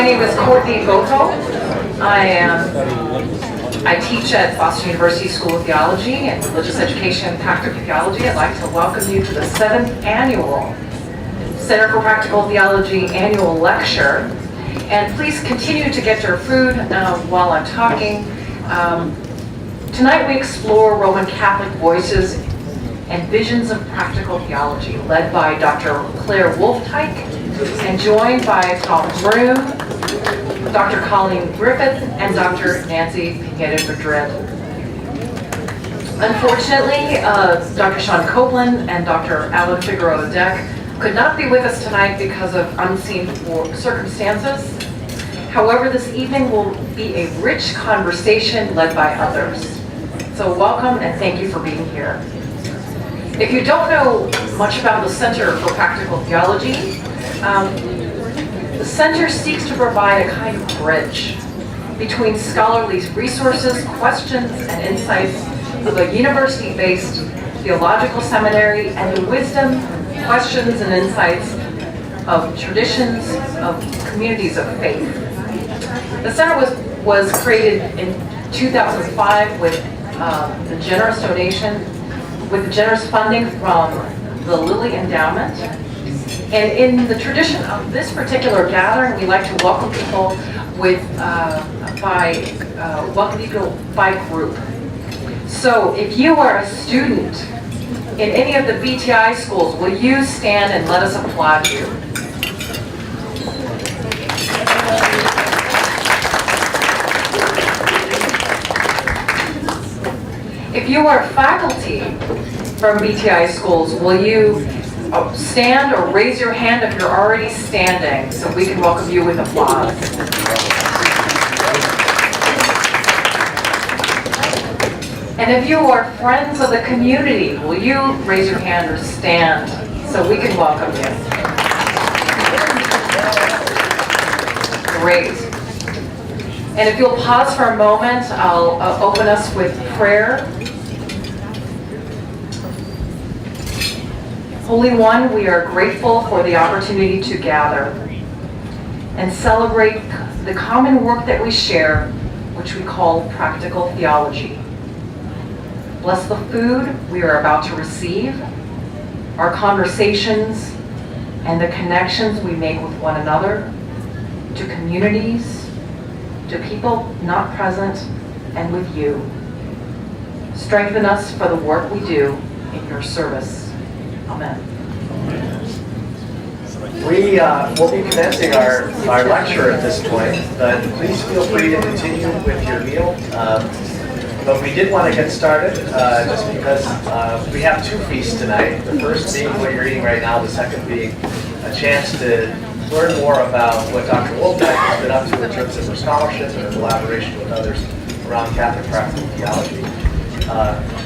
My name is Courtney Goto. I teach at Boston University School of Theology and Religious Education and Practical Theology. I'd like to welcome you to the 7th Annual Center for Practical Theology Annual Lecture. And please continue to get your food while I'm talking. Tonight we explore Roman Catholic voices and visions of practical theology, led by Dr. Claire Wolfteich and joined by Tom Broom, Dr. Colleen Griffith, and Dr. Nancy Pineda-Madrid. Unfortunately, Dr. Sean Copeland and Dr. Alan Figueroa-Deck could not be with us tonight because of unseen circumstances. However, this evening will be a rich conversation led by others. So welcome and thank you for being here. If you don't know much about the Center for Practical Theology, the Center seeks to provide a kind of bridge between scholarly resources, questions, and insights of a university-based theological seminary and the wisdom, questions, and insights of traditions of communities of faith. The Center was created in 2005 with the generous funding from the Lilly Endowment. And in the tradition of this particular gathering, we like to welcome people by group. So if you are a student in any of the BTI schools, will you stand and let us applaud you? If you are faculty from BTI schools, will you stand or raise your hand if you're already standing so we can welcome you with applause? And if you are friends of the community, will you raise your hand or stand so we can welcome you? Great. And if you'll pause for a moment, I'll open us with prayer. Holy One, we are grateful for the opportunity to gather and celebrate the common work that we share, which we call practical theology. Bless the food we are about to receive, our conversations, and the connections we make with one another, to communities, to people not present, and with you. Strengthen us for the work we do in your service. Amen. We will be commencing our lecture at this point, but please feel free to continue with your meal. But we did want to get started just because we have two feasts tonight. The first being what you're eating right now, the second being a chance to learn more about what Dr. Wolfteich has been up to in terms of her scholarship and her collaboration with others around Catholic practical theology.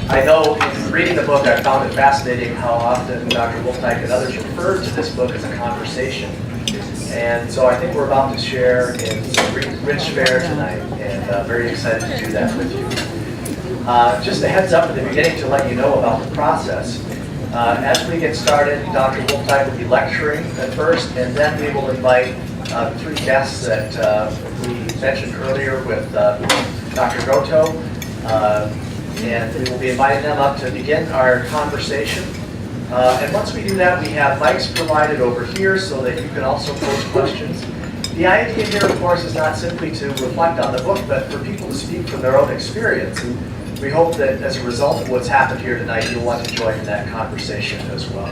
I know in reading the book, I found it fascinating how often Dr. Wolfteich and others refer to this book as a conversation. And so I think we're about to share in some rich fare tonight, and very excited to do that with you. Just a heads up at the beginning to let you know about the process. As we get started, Dr. Wolfteich will be lecturing at first, and then we will invite the three guests that we mentioned earlier with Dr. Goto. And we will be inviting them up to begin our conversation. And once we do that, we have mics provided over here so that you can also pose questions. The idea here, of course, is not simply to reflect on the book, but for people to speak from their own experience. And we hope that as a result of what's happened here tonight, you'll want to join in that conversation as well.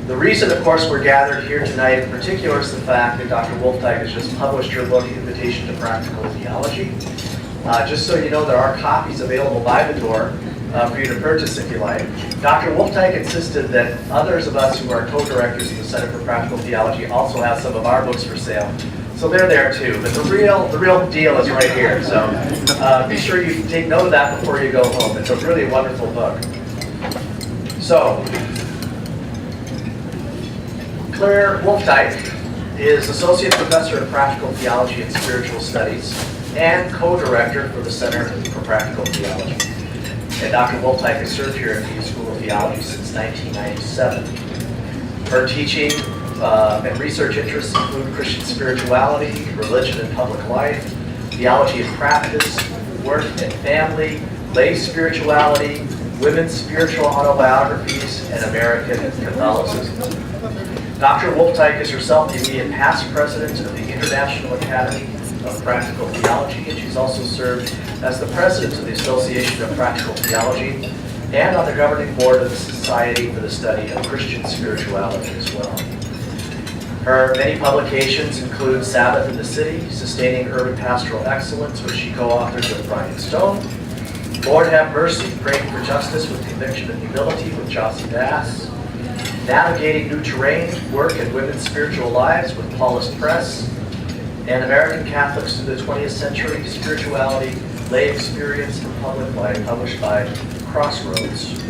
The reason, of course, we're gathered here tonight in particular is the fact that Dr. Wolfteich has just published her book, Invitation to Practical Theology. Just so you know, there are copies available by the door for you to purchase if you like. Dr. Wolfteich insisted that others of us who are co-directors of the Center for Practical Theology also have some of our books for sale. So they're there too, but the real deal is right here. So be sure you take note of that before you go home. It's a really wonderful book. So, Claire Wolfteich is Associate Professor of Practical Theology and Spiritual Studies and co-director for the Center for Practical Theology. And Dr. Wolfteich has served here at the School of Theology since 1997. Her teaching and research interests include Christian spirituality, religion and public life, theology and practice, work and family, lay spirituality, women's spiritual autobiographies, and American Catholicism. Dr. Wolfteich is herself the immediate past president of the International Academy of Practical Theology, and she's also served as the president of the Association of Practical Theology and on the governing board of the Society for the Study of Christian Spirituality as well. Her many publications include Sabbath in the City, Sustaining Urban Pastoral Excellence, which she co-authored with Brian Stone, Lord Have Mercy, Praying for Justice with Conviction and Humility with Jossie Bass, Navigating New Terrain, Work and Women's Spiritual Lives with Paulist Press, and American Catholics Through the 20th Century, Spirituality, Lay Experience, and Public Life, published by Crossroads.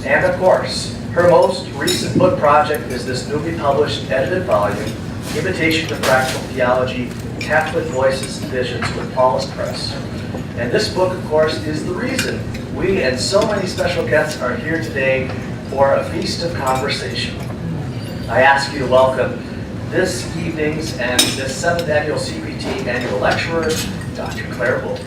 And of course, her most recent book project is this newly published edited volume, Invitation to Practical Theology, Catholic Voices and Visions with Paulist Press. And this book, of course, is the reason we and so many special guests are here today for a feast of conversation. I ask you to welcome this evening's and this 7th Annual CPT Annual Lecturer, Dr. Claire Wolf.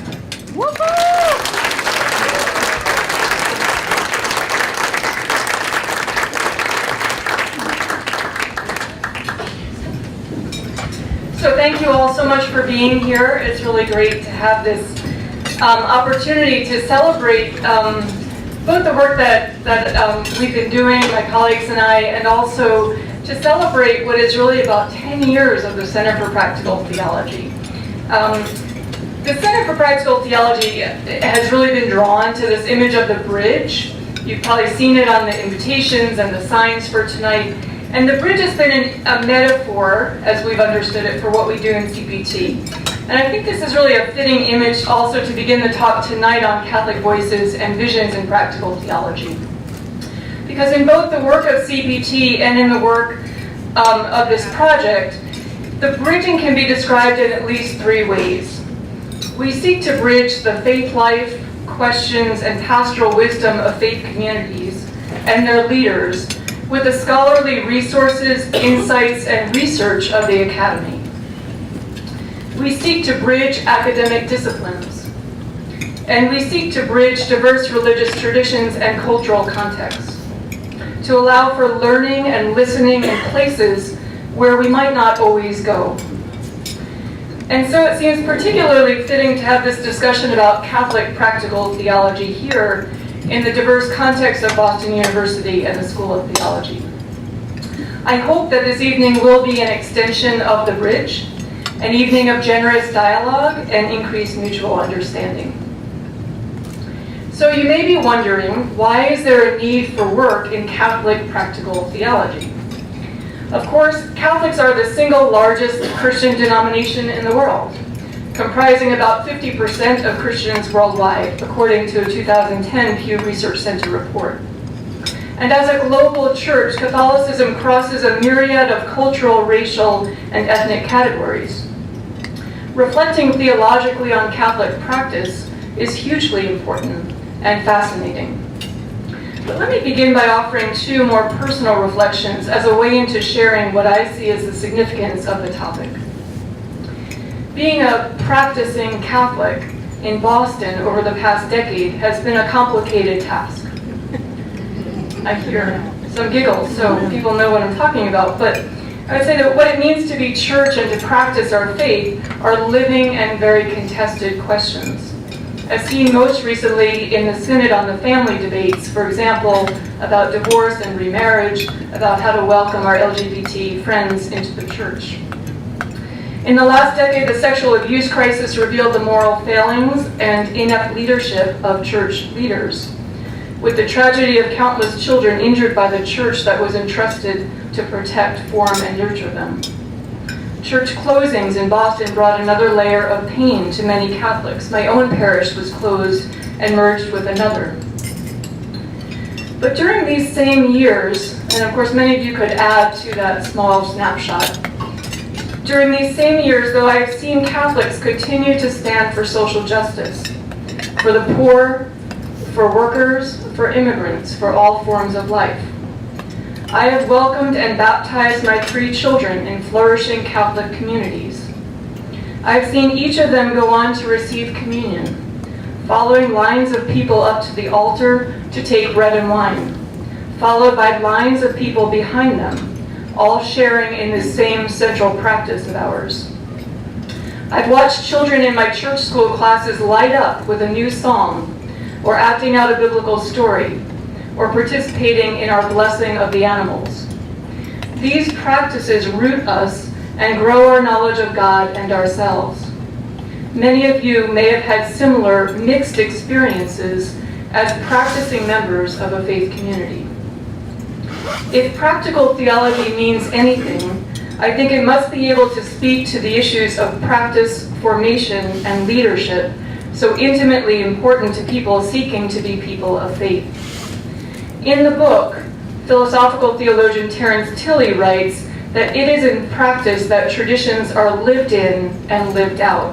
So thank you all so much for being here. It's really great to have this opportunity to celebrate both the work that we've been doing, my colleagues and I, and also to celebrate what is really about 10 years of the Center for Practical Theology. The Center for Practical Theology has really been drawn to this image of the bridge. You've probably seen it on the invitations and the signs for tonight. And the bridge has been a metaphor, as we've understood it, for what we do in CPT. And I think this is really a fitting image also to begin the talk tonight on Catholic voices and visions in practical theology. Because in both the work of CPT and in the work of this project, the bridging can be described in at least 3 ways. We seek to bridge the faith life, questions, and pastoral wisdom of faith communities and their leaders with the scholarly resources, insights, and research of the Academy. We seek to bridge academic disciplines, and we seek to bridge diverse religious traditions and cultural contexts, to allow for learning and listening in places where we might not always go. And so it seems particularly fitting to have this discussion about Catholic practical theology here in the diverse context of Boston University and the School of Theology. I hope that this evening will be an extension of the bridge, an evening of generous dialogue and increased mutual understanding. So you may be wondering, why is there a need for work in Catholic practical theology? Of course, Catholics are the single largest Christian denomination in the world, comprising about 50% of Christians worldwide, according to a 2010 Pew Research Center report. And as a global church, Catholicism crosses a myriad of cultural, racial, and ethnic categories. Reflecting theologically on Catholic practice is hugely important and fascinating. But let me begin by offering 2 more personal reflections as a way into sharing what I see as the significance of the topic. Being a practicing Catholic in Boston over the past decade has been a complicated task. I hear some giggles, so people know what I'm talking about, but I would say that what it means to be church and to practice our faith are living and very contested questions. As seen most recently in the Synod on the family debates, for example, about divorce and remarriage, about how to welcome our LGBT friends into the church. In the last decade, the sexual abuse crisis revealed the moral failings and inept leadership of church leaders, with the tragedy of countless children injured by the church that was entrusted to protect, form, and nurture them. Church closings in Boston brought another layer of pain to many Catholics. My own parish was closed and merged with another. But during these same years, and of course many of you could add to that small snapshot, during these same years, though, I've seen Catholics continue to stand for social justice, for the poor, for workers, for immigrants, for all forms of life. I have welcomed and baptized my 3 children in flourishing Catholic communities. I've seen each of them go on to receive communion, following lines of people up to the altar to take bread and wine, followed by lines of people behind them, all sharing in the same central practice of ours. I've watched children in my church school classes light up with a new psalm, or acting out a biblical story, or participating in our blessing of the animals. These practices root us and grow our knowledge of God and ourselves. Many of you may have had similar mixed experiences as practicing members of a faith community. If practical theology means anything, I think it must be able to speak to the issues of practice, formation, and leadership, so intimately important to people seeking to be people of faith. In the book, philosophical theologian Terence Tilley writes that it is in practice that traditions are lived in and lived out.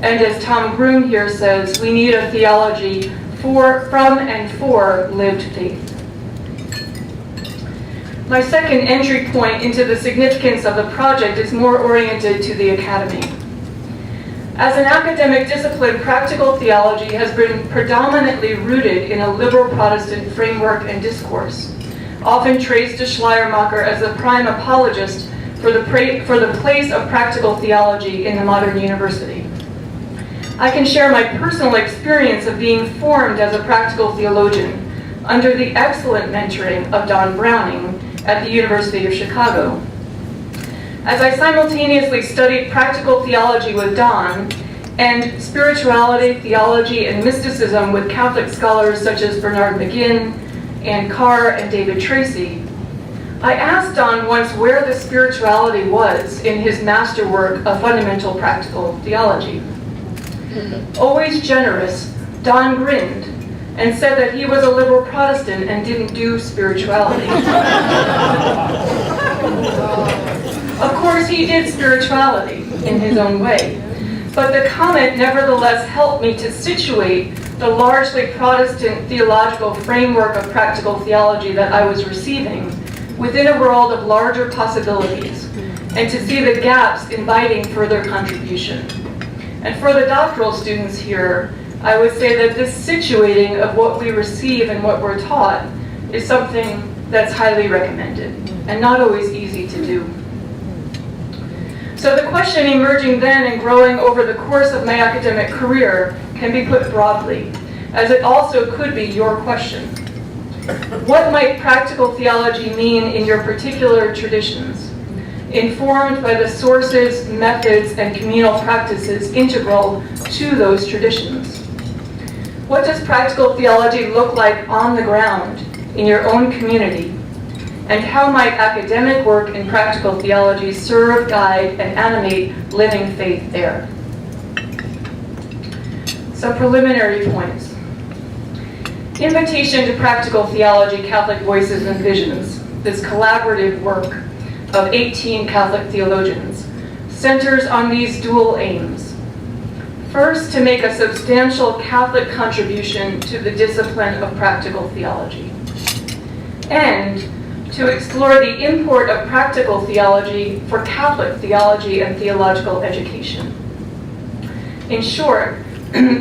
And as Tom Groom here says, we need a theology from and for lived faith. My second entry point into the significance of the project is more oriented to the academy. As an academic discipline, practical theology has been predominantly rooted in a liberal Protestant framework and discourse, often traced to Schleiermacher as the prime apologist for the place of practical theology in the modern university. I can share my personal experience of being formed as a practical theologian under the excellent mentoring of Don Browning at the University of Chicago. As I simultaneously studied practical theology with Don and spirituality, theology, and mysticism with Catholic scholars such as Bernard McGinn, Ann Carr, and David Tracy, I asked Don once where the spirituality was in his masterwork of fundamental practical theology. Always generous, Don grinned and said that he was a liberal Protestant and didn't do spirituality. Of course, he did spirituality in his own way, but the comment nevertheless helped me to situate the largely Protestant theological framework of practical theology that I was receiving within a world of larger possibilities, and to see the gaps inviting further contribution. And for the doctoral students here, I would say that this situating of what we receive and what we're taught is something that's highly recommended and not always easy to do. So the question emerging then and growing over the course of my academic career can be put broadly, as it also could be your question. What might practical theology mean in your particular traditions, informed by the sources, methods, and communal practices integral to those traditions? What does practical theology look like on the ground in your own community? And how might academic work in practical theology serve, guide, and animate living faith there? Some preliminary points. Invitation to Practical Theology, Catholic Voices and Visions, this collaborative work of 18 Catholic theologians, centers on these dual aims. First, to make a substantial Catholic contribution to the discipline of practical theology, and to explore the import of practical theology for Catholic theology and theological education. In short,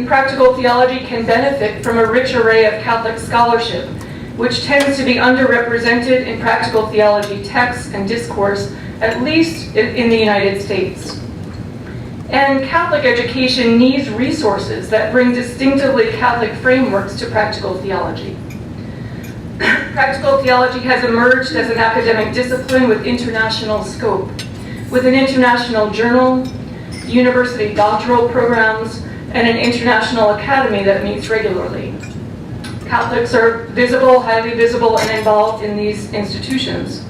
practical theology can benefit from a rich array of Catholic scholarship, which tends to be underrepresented in practical theology texts and discourse, at least in the United States. And Catholic education needs resources that bring distinctively Catholic frameworks to practical theology. Practical theology has emerged as an academic discipline with international scope, with an international journal, university doctoral programs, and an international academy that meets regularly. Catholics are visible, highly visible, and involved in these institutions.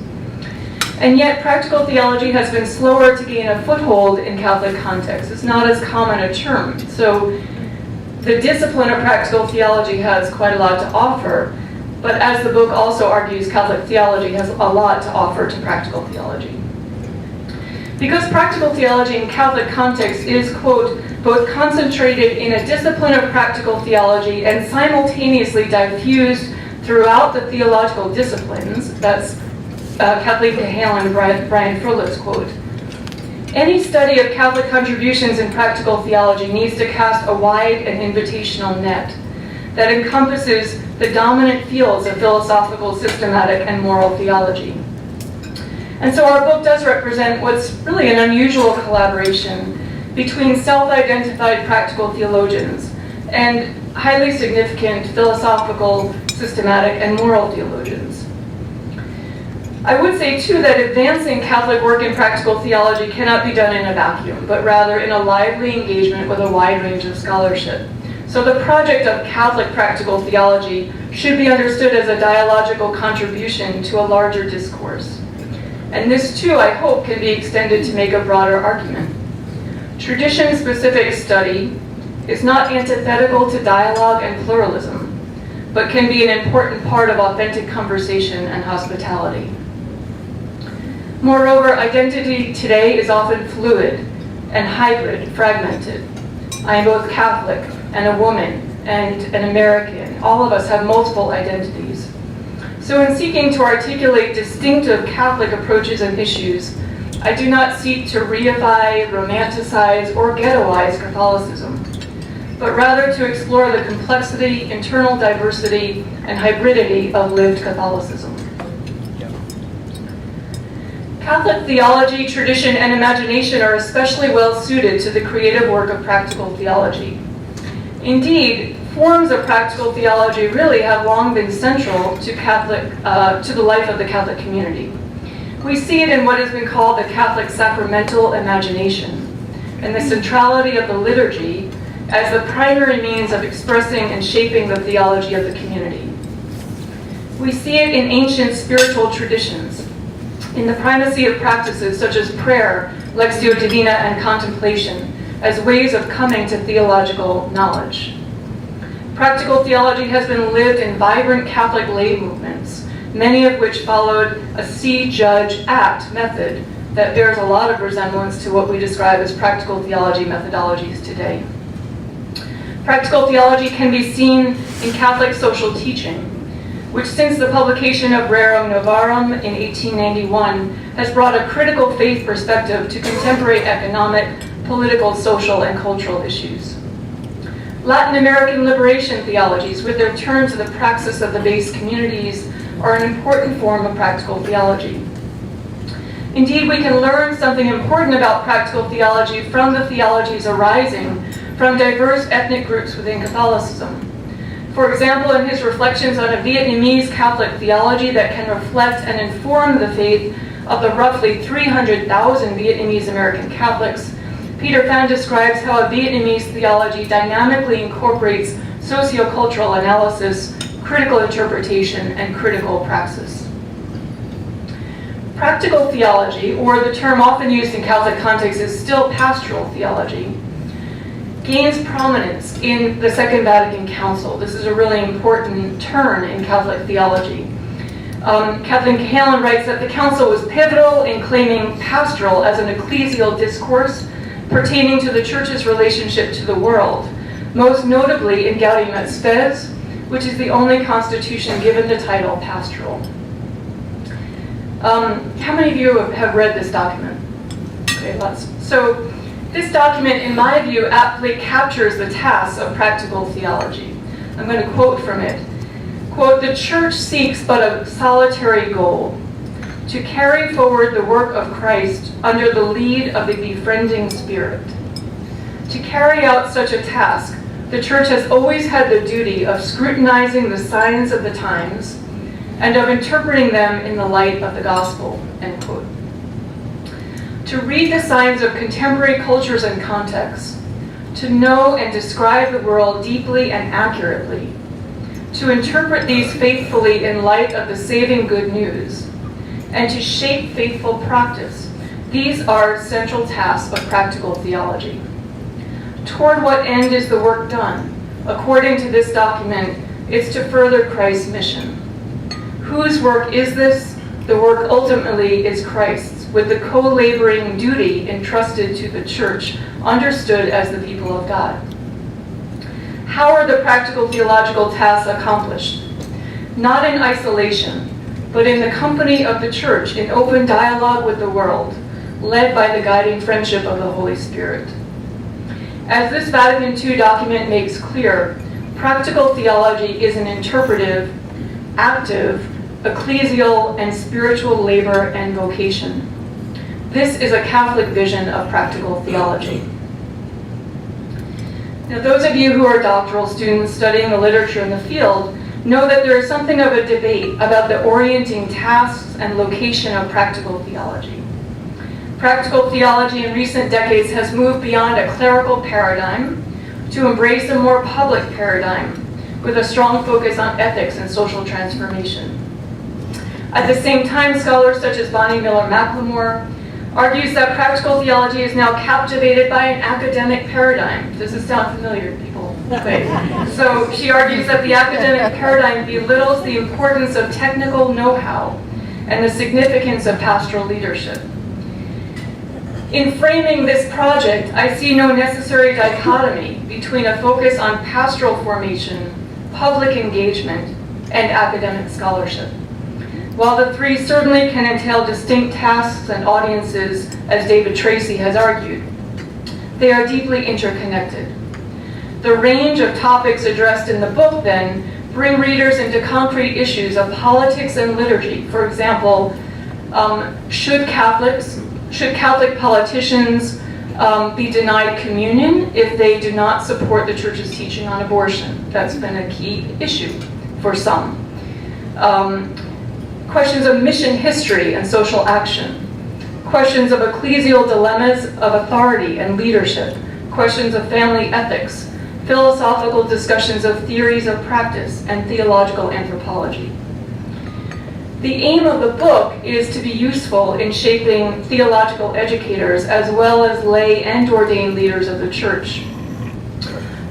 And yet, practical theology has been slower to gain a foothold in Catholic contexts. It's not as common a term. So the discipline of practical theology has quite a lot to offer, but as the book also argues, Catholic theology has a lot to offer to practical theology. Because practical theology in Catholic context is, quote, both concentrated in a discipline of practical theology and simultaneously diffused throughout the theological disciplines, that's Kathleen Cahalan and Brian Froehlich's quote. Any study of Catholic contributions in practical theology needs to cast a wide and invitational net that encompasses the dominant fields of philosophical, systematic, and moral theology. And so our book does represent what's really an unusual collaboration between self-identified practical theologians and highly significant philosophical, systematic, and moral theologians. I would say, too, that advancing Catholic work in practical theology cannot be done in a vacuum, but rather in a lively engagement with a wide range of scholarship. So the project of Catholic practical theology should be understood as a dialogical contribution to a larger discourse. And this, too, I hope, can be extended to make a broader argument. Tradition-specific study is not antithetical to dialogue and pluralism, but can be an important part of authentic conversation and hospitality. Moreover, identity today is often fluid and hybrid, fragmented. I am both Catholic and a woman and an American. All of us have multiple identities. So in seeking to articulate distinctive Catholic approaches and issues, I do not seek to reify, romanticize, or ghettoize Catholicism, but rather to explore the complexity, internal diversity, and hybridity of lived Catholicism. Catholic theology, tradition, and imagination are especially well suited to the creative work of practical theology. Indeed, forms of practical theology really have long been central to the life of the Catholic community. We see it in what has been called the Catholic sacramental imagination, and the centrality of the liturgy as the primary means of expressing and shaping the theology of the community. We see it in ancient spiritual traditions, in the primacy of practices such as prayer, lectio divina, and contemplation as ways of coming to theological knowledge. Practical theology has been lived in vibrant Catholic lay movements, many of which followed a see, judge, act method that bears a lot of resemblance to what we describe as practical theology methodologies today. Practical theology can be seen in Catholic social teaching, which since the publication of Rerum Novarum in 1891 has brought a critical faith perspective to contemporary economic, political, social, and cultural issues. Latin American liberation theologies, with their turn to the praxis of the base communities, are an important form of practical theology. Indeed, we can learn something important about practical theology from the theologies arising from diverse ethnic groups within Catholicism. For example, in his reflections on a Vietnamese Catholic theology that can reflect and inform the faith of the roughly 300,000 Vietnamese American Catholics, Peter Phan describes how a Vietnamese theology dynamically incorporates sociocultural analysis, critical interpretation, and critical praxis. Practical theology, or the term often used in Catholic context is still pastoral theology, gains prominence in the Second Vatican Council. This is a really important turn in Catholic theology. Kathleen Cahalan writes that the Council was pivotal in claiming pastoral as an ecclesial discourse pertaining to the Church's relationship to the world, most notably in Gaudium et Spes, which is the only constitution given the title pastoral. How many of you have read this document? Okay, lots. So this document, in my view, aptly captures the tasks of practical theology. I'm going to quote from it. Quote, "The Church seeks but a solitary goal, to carry forward the work of Christ under the lead of the befriending Spirit. To carry out such a task, the Church has always had the duty of scrutinizing the signs of the times and of interpreting them in the light of the gospel," end quote. To read the signs of contemporary cultures and contexts, to know and describe the world deeply and accurately, to interpret these faithfully in light of the saving good news, and to shape faithful practice. These are central tasks of practical theology. Toward what end is the work done? According to this document, it's to further Christ's mission. Whose work is this? The work ultimately is Christ's, with the co-laboring duty entrusted to the Church, understood as the people of God. How are the practical theological tasks accomplished? not in isolation, but in the company of the Church, in open dialogue with the world, led by the guiding friendship of the Holy Spirit. As this Vatican II document makes clear, practical theology is an interpretive, active, ecclesial, and spiritual labor and vocation. This is a Catholic vision of practical theology. Now, those of you who are doctoral students studying the literature in the field know that there is something of a debate about the orienting tasks and location of practical theology. Practical theology in recent decades has moved beyond a clerical paradigm to embrace a more public paradigm with a strong focus on ethics and social transformation. At the same time, scholars such as Bonnie Miller-McLemore argues that practical theology is now captivated by an academic paradigm. Does this sound familiar, people? Okay. So she argues that the academic paradigm belittles the importance of technical know-how and the significance of pastoral leadership. In framing this project, I see no necessary dichotomy between a focus on pastoral formation, public engagement, and academic scholarship. While the three certainly can entail distinct tasks and audiences, as David Tracy has argued, they are deeply interconnected. The range of topics addressed in the book, then, bring readers into concrete issues of politics and liturgy. For example, should Catholic politicians be denied communion if they do not support the Church's teaching on abortion? That's been a key issue for some. Questions of mission history and social action. Questions of ecclesial dilemmas of authority and leadership. Questions of family ethics. Philosophical discussions of theories of practice and theological anthropology. The aim of the book is to be useful in shaping theological educators as well as lay and ordained leaders of the Church.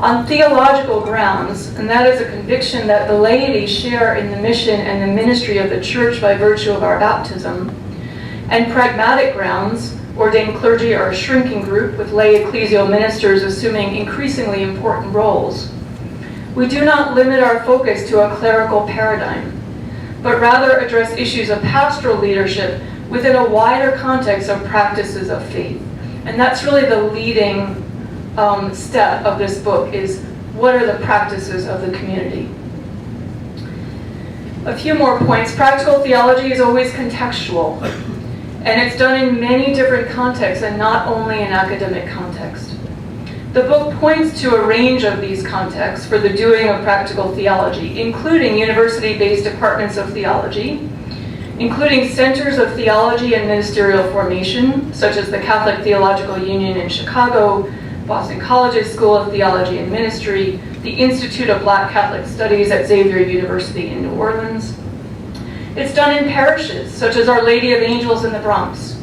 On theological grounds, and that is a conviction that the laity share in the mission and the ministry of the Church by virtue of our baptism, and pragmatic grounds, ordained clergy are a shrinking group with lay ecclesial ministers assuming increasingly important roles. We do not limit our focus to a clerical paradigm, but rather address issues of pastoral leadership within a wider context of practices of faith. And that's really the leading step of this book, is what are the practices of the community. A few more points. Practical theology is always contextual, and it's done in many different contexts and not only in academic context. The book points to a range of these contexts for the doing of practical theology, including university-based departments of theology, including centers of theology and ministerial formation, such as the Catholic Theological Union in Chicago, Boston College's School of Theology and Ministry, the Institute of Black Catholic Studies at Xavier University in New Orleans. It's done in parishes, such as Our Lady of Angels in the Bronx.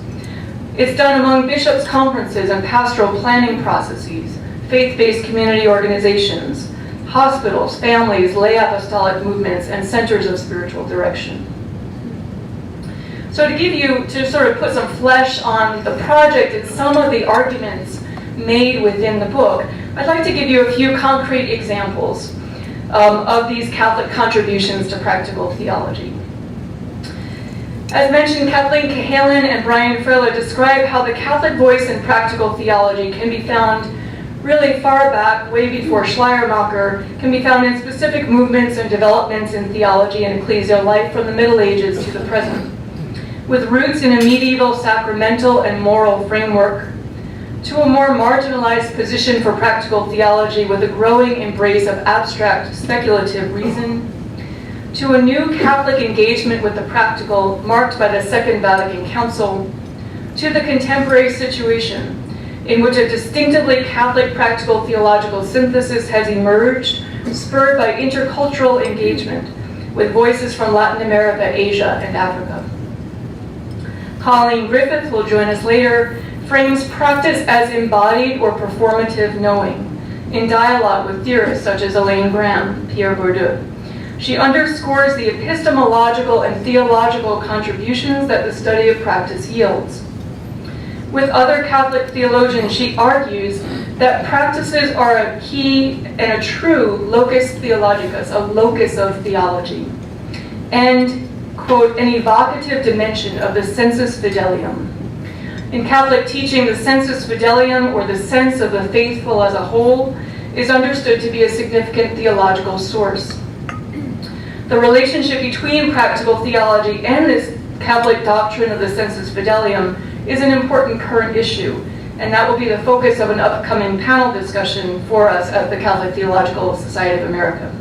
It's done among bishops' conferences and pastoral planning processes, faith-based community organizations, hospitals, families, lay apostolic movements, and centers of spiritual direction. So to sort of put some flesh on the project and some of the arguments made within the book, I'd like to give you a few concrete examples of these Catholic contributions to practical theology. As mentioned, Kathleen Cahalan and Brian Friller describe how the Catholic voice in practical theology can be found really far back, way before Schleiermacher, can be found in specific movements and developments in theology and ecclesial life from the Middle Ages to the present, with roots in a medieval sacramental and moral framework, to a more marginalized position for practical theology with a growing embrace of abstract speculative reason, to a new Catholic engagement with the practical marked by the Second Vatican Council, to the contemporary situation in which a distinctively Catholic practical theological synthesis has emerged, spurred by intercultural engagement with voices from Latin America, Asia, and Africa. Colleen Griffith, who will join us later, frames practice as embodied or performative knowing in dialogue with theorists such as Elaine Graham, Pierre Bourdieu. She underscores the epistemological and theological contributions that the study of practice yields. With other Catholic theologians, she argues that practices are a key and a true locus theologicus, a locus of theology. and, quote, an evocative dimension of the sensus fidelium. In Catholic teaching, the sensus fidelium, or the sense of the faithful as a whole, is understood to be a significant theological source. The relationship between practical theology and this Catholic doctrine of the sensus fidelium is an important current issue, and that will be the focus of an upcoming panel discussion for us at the Catholic Theological Society of America.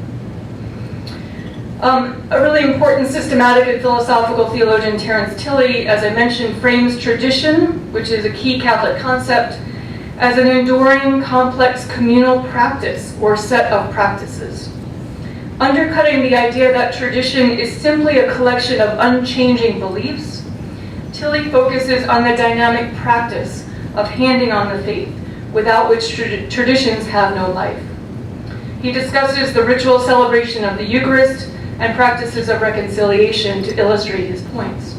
A really important systematic and philosophical theologian, Terence Tilley, as I mentioned, frames tradition, which is a key Catholic concept, as an enduring, complex communal practice or set of practices. Undercutting the idea that tradition is simply a collection of unchanging beliefs, Tilley focuses on the dynamic practice of handing on the faith, without which traditions have no life. He discusses the ritual celebration of the Eucharist and practices of reconciliation to illustrate his points.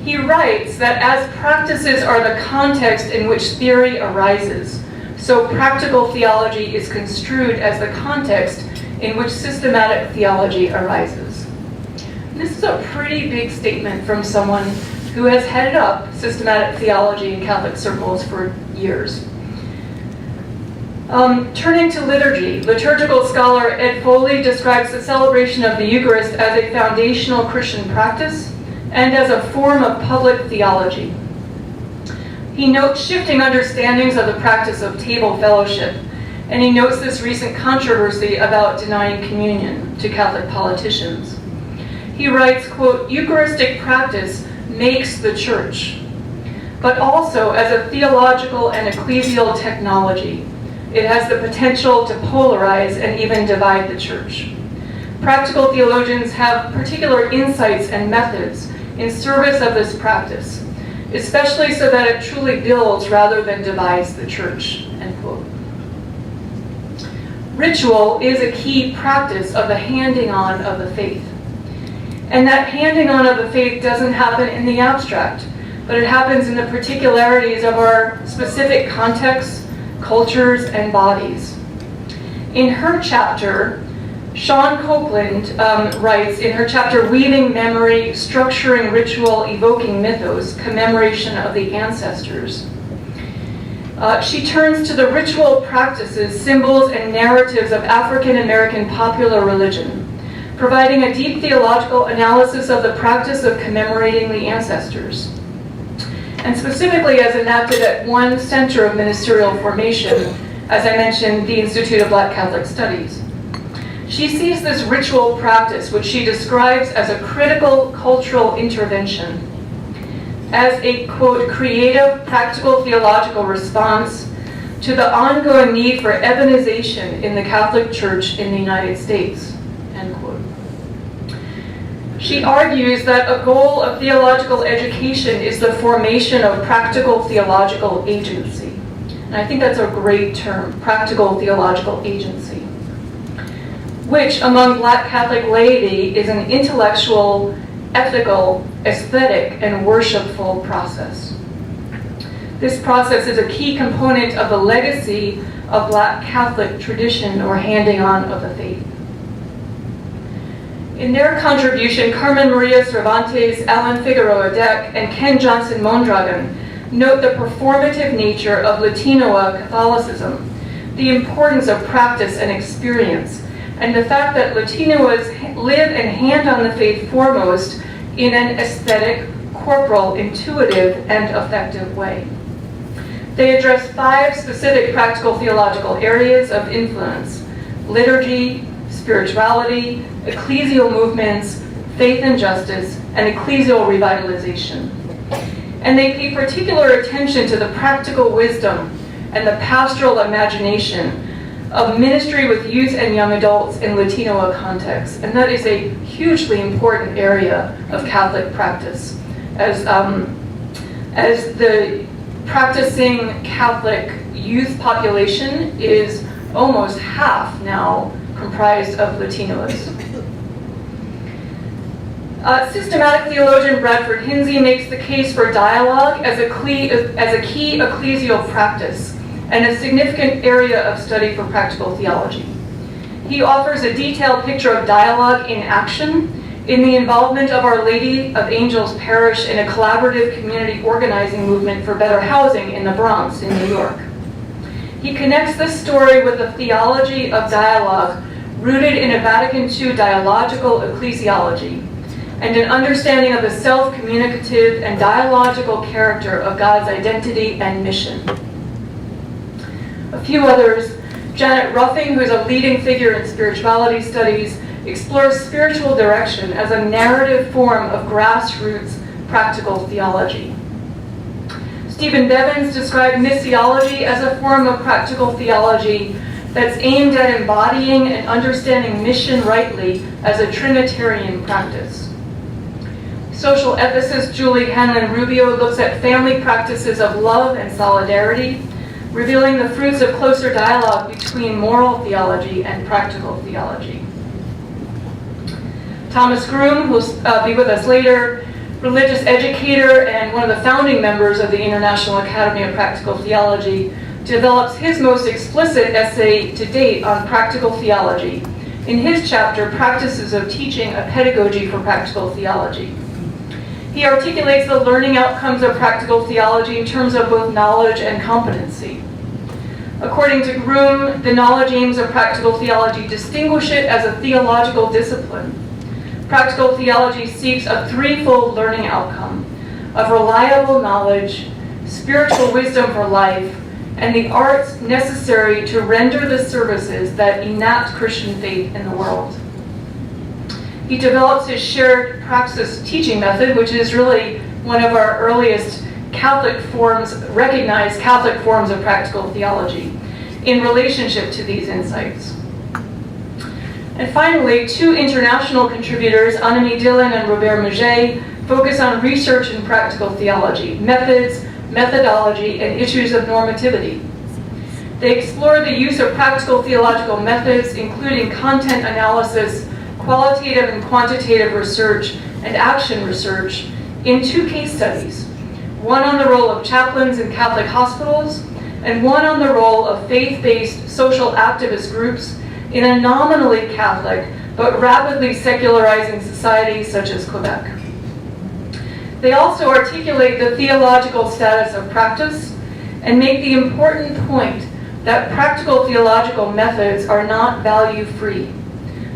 He writes that as practices are the context in which theory arises, so practical theology is construed as the context in which systematic theology arises. And this is a pretty big statement from someone who has headed up systematic theology in Catholic circles for years. Turning to liturgy, liturgical scholar Ed Foley describes the celebration of the Eucharist as a foundational Christian practice and as a form of public theology. He notes shifting understandings of the practice of table fellowship, and he notes this recent controversy about denying communion to Catholic politicians. He writes, quote, "Eucharistic practice makes the church, but also as a theological and ecclesial technology. It has the potential to polarize and even divide the church. Practical theologians have particular insights and methods in service of this practice, especially so that it truly builds rather than divides the church," end quote. Ritual is a key practice of the handing on of the faith. And that handing on of the faith doesn't happen in the abstract, but it happens in the particularities of our specific contexts, cultures, and bodies. In her chapter, Shawn Copeland writes in her chapter, Weaving Memory, Structuring Ritual, Evoking Mythos, Commemoration of the Ancestors. She turns to the ritual practices, symbols, and narratives of African American popular religion, providing a deep theological analysis of the practice of commemorating the ancestors, and specifically as enacted at one center of ministerial formation, as I mentioned, the Institute of Black Catholic Studies. She sees this ritual practice, which she describes as a critical cultural intervention, as a, quote, creative, practical theological response to the ongoing need for ebonization in the Catholic Church in the United States, end quote. She argues that a goal of theological education is the formation of practical theological agency. And I think that's a great term, practical theological agency, which among Black Catholic laity is an intellectual, ethical, aesthetic, and worshipful process. This process is a key component of the legacy of Black Catholic tradition or handing on of the faith. In their contribution, Carmen Maria Cervantes, Alan Figueroa Deck, and Ken Johnson Mondragon note the performative nature of Latinoa Catholicism, the importance of practice and experience, and the fact that Latinos live and hand on the faith foremost in an aesthetic, corporal, intuitive, and effective way. They address 5 specific practical theological areas of influence: liturgy, spirituality, ecclesial movements, faith and justice, and ecclesial revitalization. And they pay particular attention to the practical wisdom and the pastoral imagination of ministry with youth and young adults in Latino contexts. And that is a hugely important area of Catholic practice, as the practicing Catholic youth population is almost half now comprised of Latinos. Systematic theologian Bradford Hinsey makes the case for dialogue as a key ecclesial practice and a significant area of study for practical theology. He offers a detailed picture of dialogue in action in the involvement of Our Lady of Angels Parish in a collaborative community organizing movement for better housing in the Bronx in New York. He connects this story with the theology of dialogue rooted in a Vatican II dialogical ecclesiology and an understanding of the self-communicative and dialogical character of God's identity and mission. A few others: Janet Ruffing, who is a leading figure in spirituality studies, explores spiritual direction as a narrative form of grassroots practical theology. Stephen Bevins described missiology as a form of practical theology that's aimed at embodying and understanding mission rightly as a Trinitarian practice. Social ethicist Julie Hanlon-Rubio looks at family practices of love and solidarity, revealing the fruits of closer dialogue between moral theology and practical theology. Thomas Groom, who will be with us later, religious educator and one of the founding members of the International Academy of Practical Theology, develops his most explicit essay to date on practical theology in his chapter, Practices of Teaching a Pedagogy for Practical Theology. He articulates the learning outcomes of practical theology in terms of both knowledge and competency. According to Groom, the knowledge aims of practical theology distinguish it as a theological discipline. Practical theology seeks a threefold learning outcome of reliable knowledge, spiritual wisdom for life, and the arts necessary to render the services that enact Christian faith in the world. He develops his shared praxis teaching method, which is really one of our earliest Catholic forms, recognized Catholic forms of practical theology, in relationship to these insights. And finally, two international contributors, Annemie Dillon and Robert Maget, focus on research in practical theology, methods, methodology, and issues of normativity. They explore the use of practical theological methods, including content analysis, qualitative and quantitative research, and action research, in two case studies, one on the role of chaplains in Catholic hospitals, and one on the role of faith-based social activist groups in a nominally Catholic but rapidly secularizing society such as Quebec. They also articulate the theological status of practice and make the important point that practical theological methods are not value-free.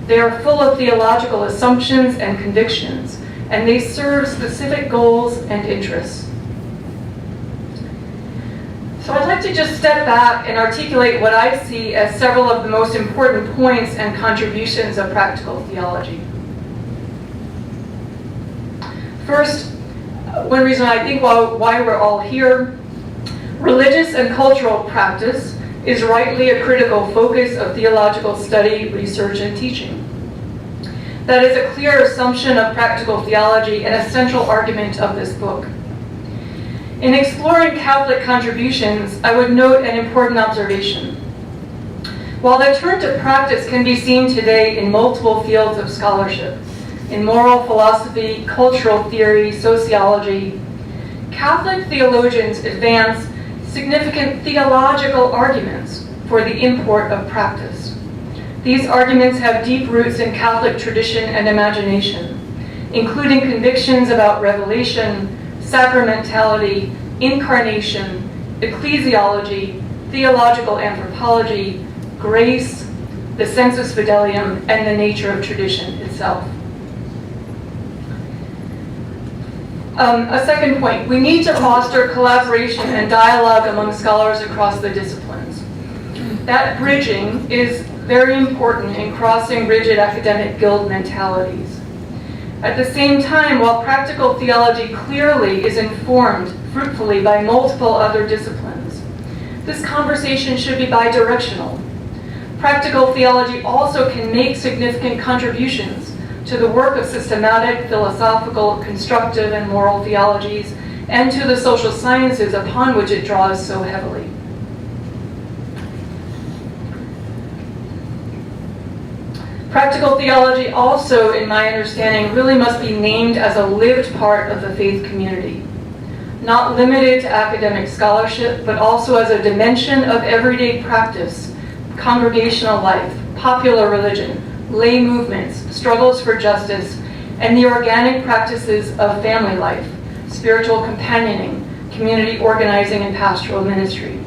They are full of theological assumptions and convictions, and they serve specific goals and interests. So I'd like to just step back and articulate what I see as several of the most important points and contributions of practical theology. First, one reason I think why we're all here, religious and cultural practice is rightly a critical focus of theological study, research, and teaching. That is a clear assumption of practical theology and a central argument of this book. In exploring Catholic contributions, I would note an important observation. While the turn to practice can be seen today in multiple fields of scholarship, in moral philosophy, cultural theory, sociology, Catholic theologians advance significant theological arguments for the import of practice. These arguments have deep roots in Catholic tradition and imagination, including convictions about revelation, sacramentality, incarnation, ecclesiology, theological anthropology, grace, the sensus fidelium, and the nature of tradition itself. A second point, we need to foster collaboration and dialogue among scholars across the disciplines. That bridging is very important in crossing rigid academic guild mentalities. At the same time, while practical theology clearly is informed fruitfully by multiple other disciplines, this conversation should be bidirectional. Practical theology also can make significant contributions to the work of systematic, philosophical, constructive, and moral theologies, and to the social sciences upon which it draws so heavily. Practical theology also, in my understanding, really must be named as a lived part of the faith community, not limited to academic scholarship, but also as a dimension of everyday practice, congregational life, popular religion, lay movements, struggles for justice, and the organic practices of family life, spiritual companioning, community organizing, and pastoral ministry.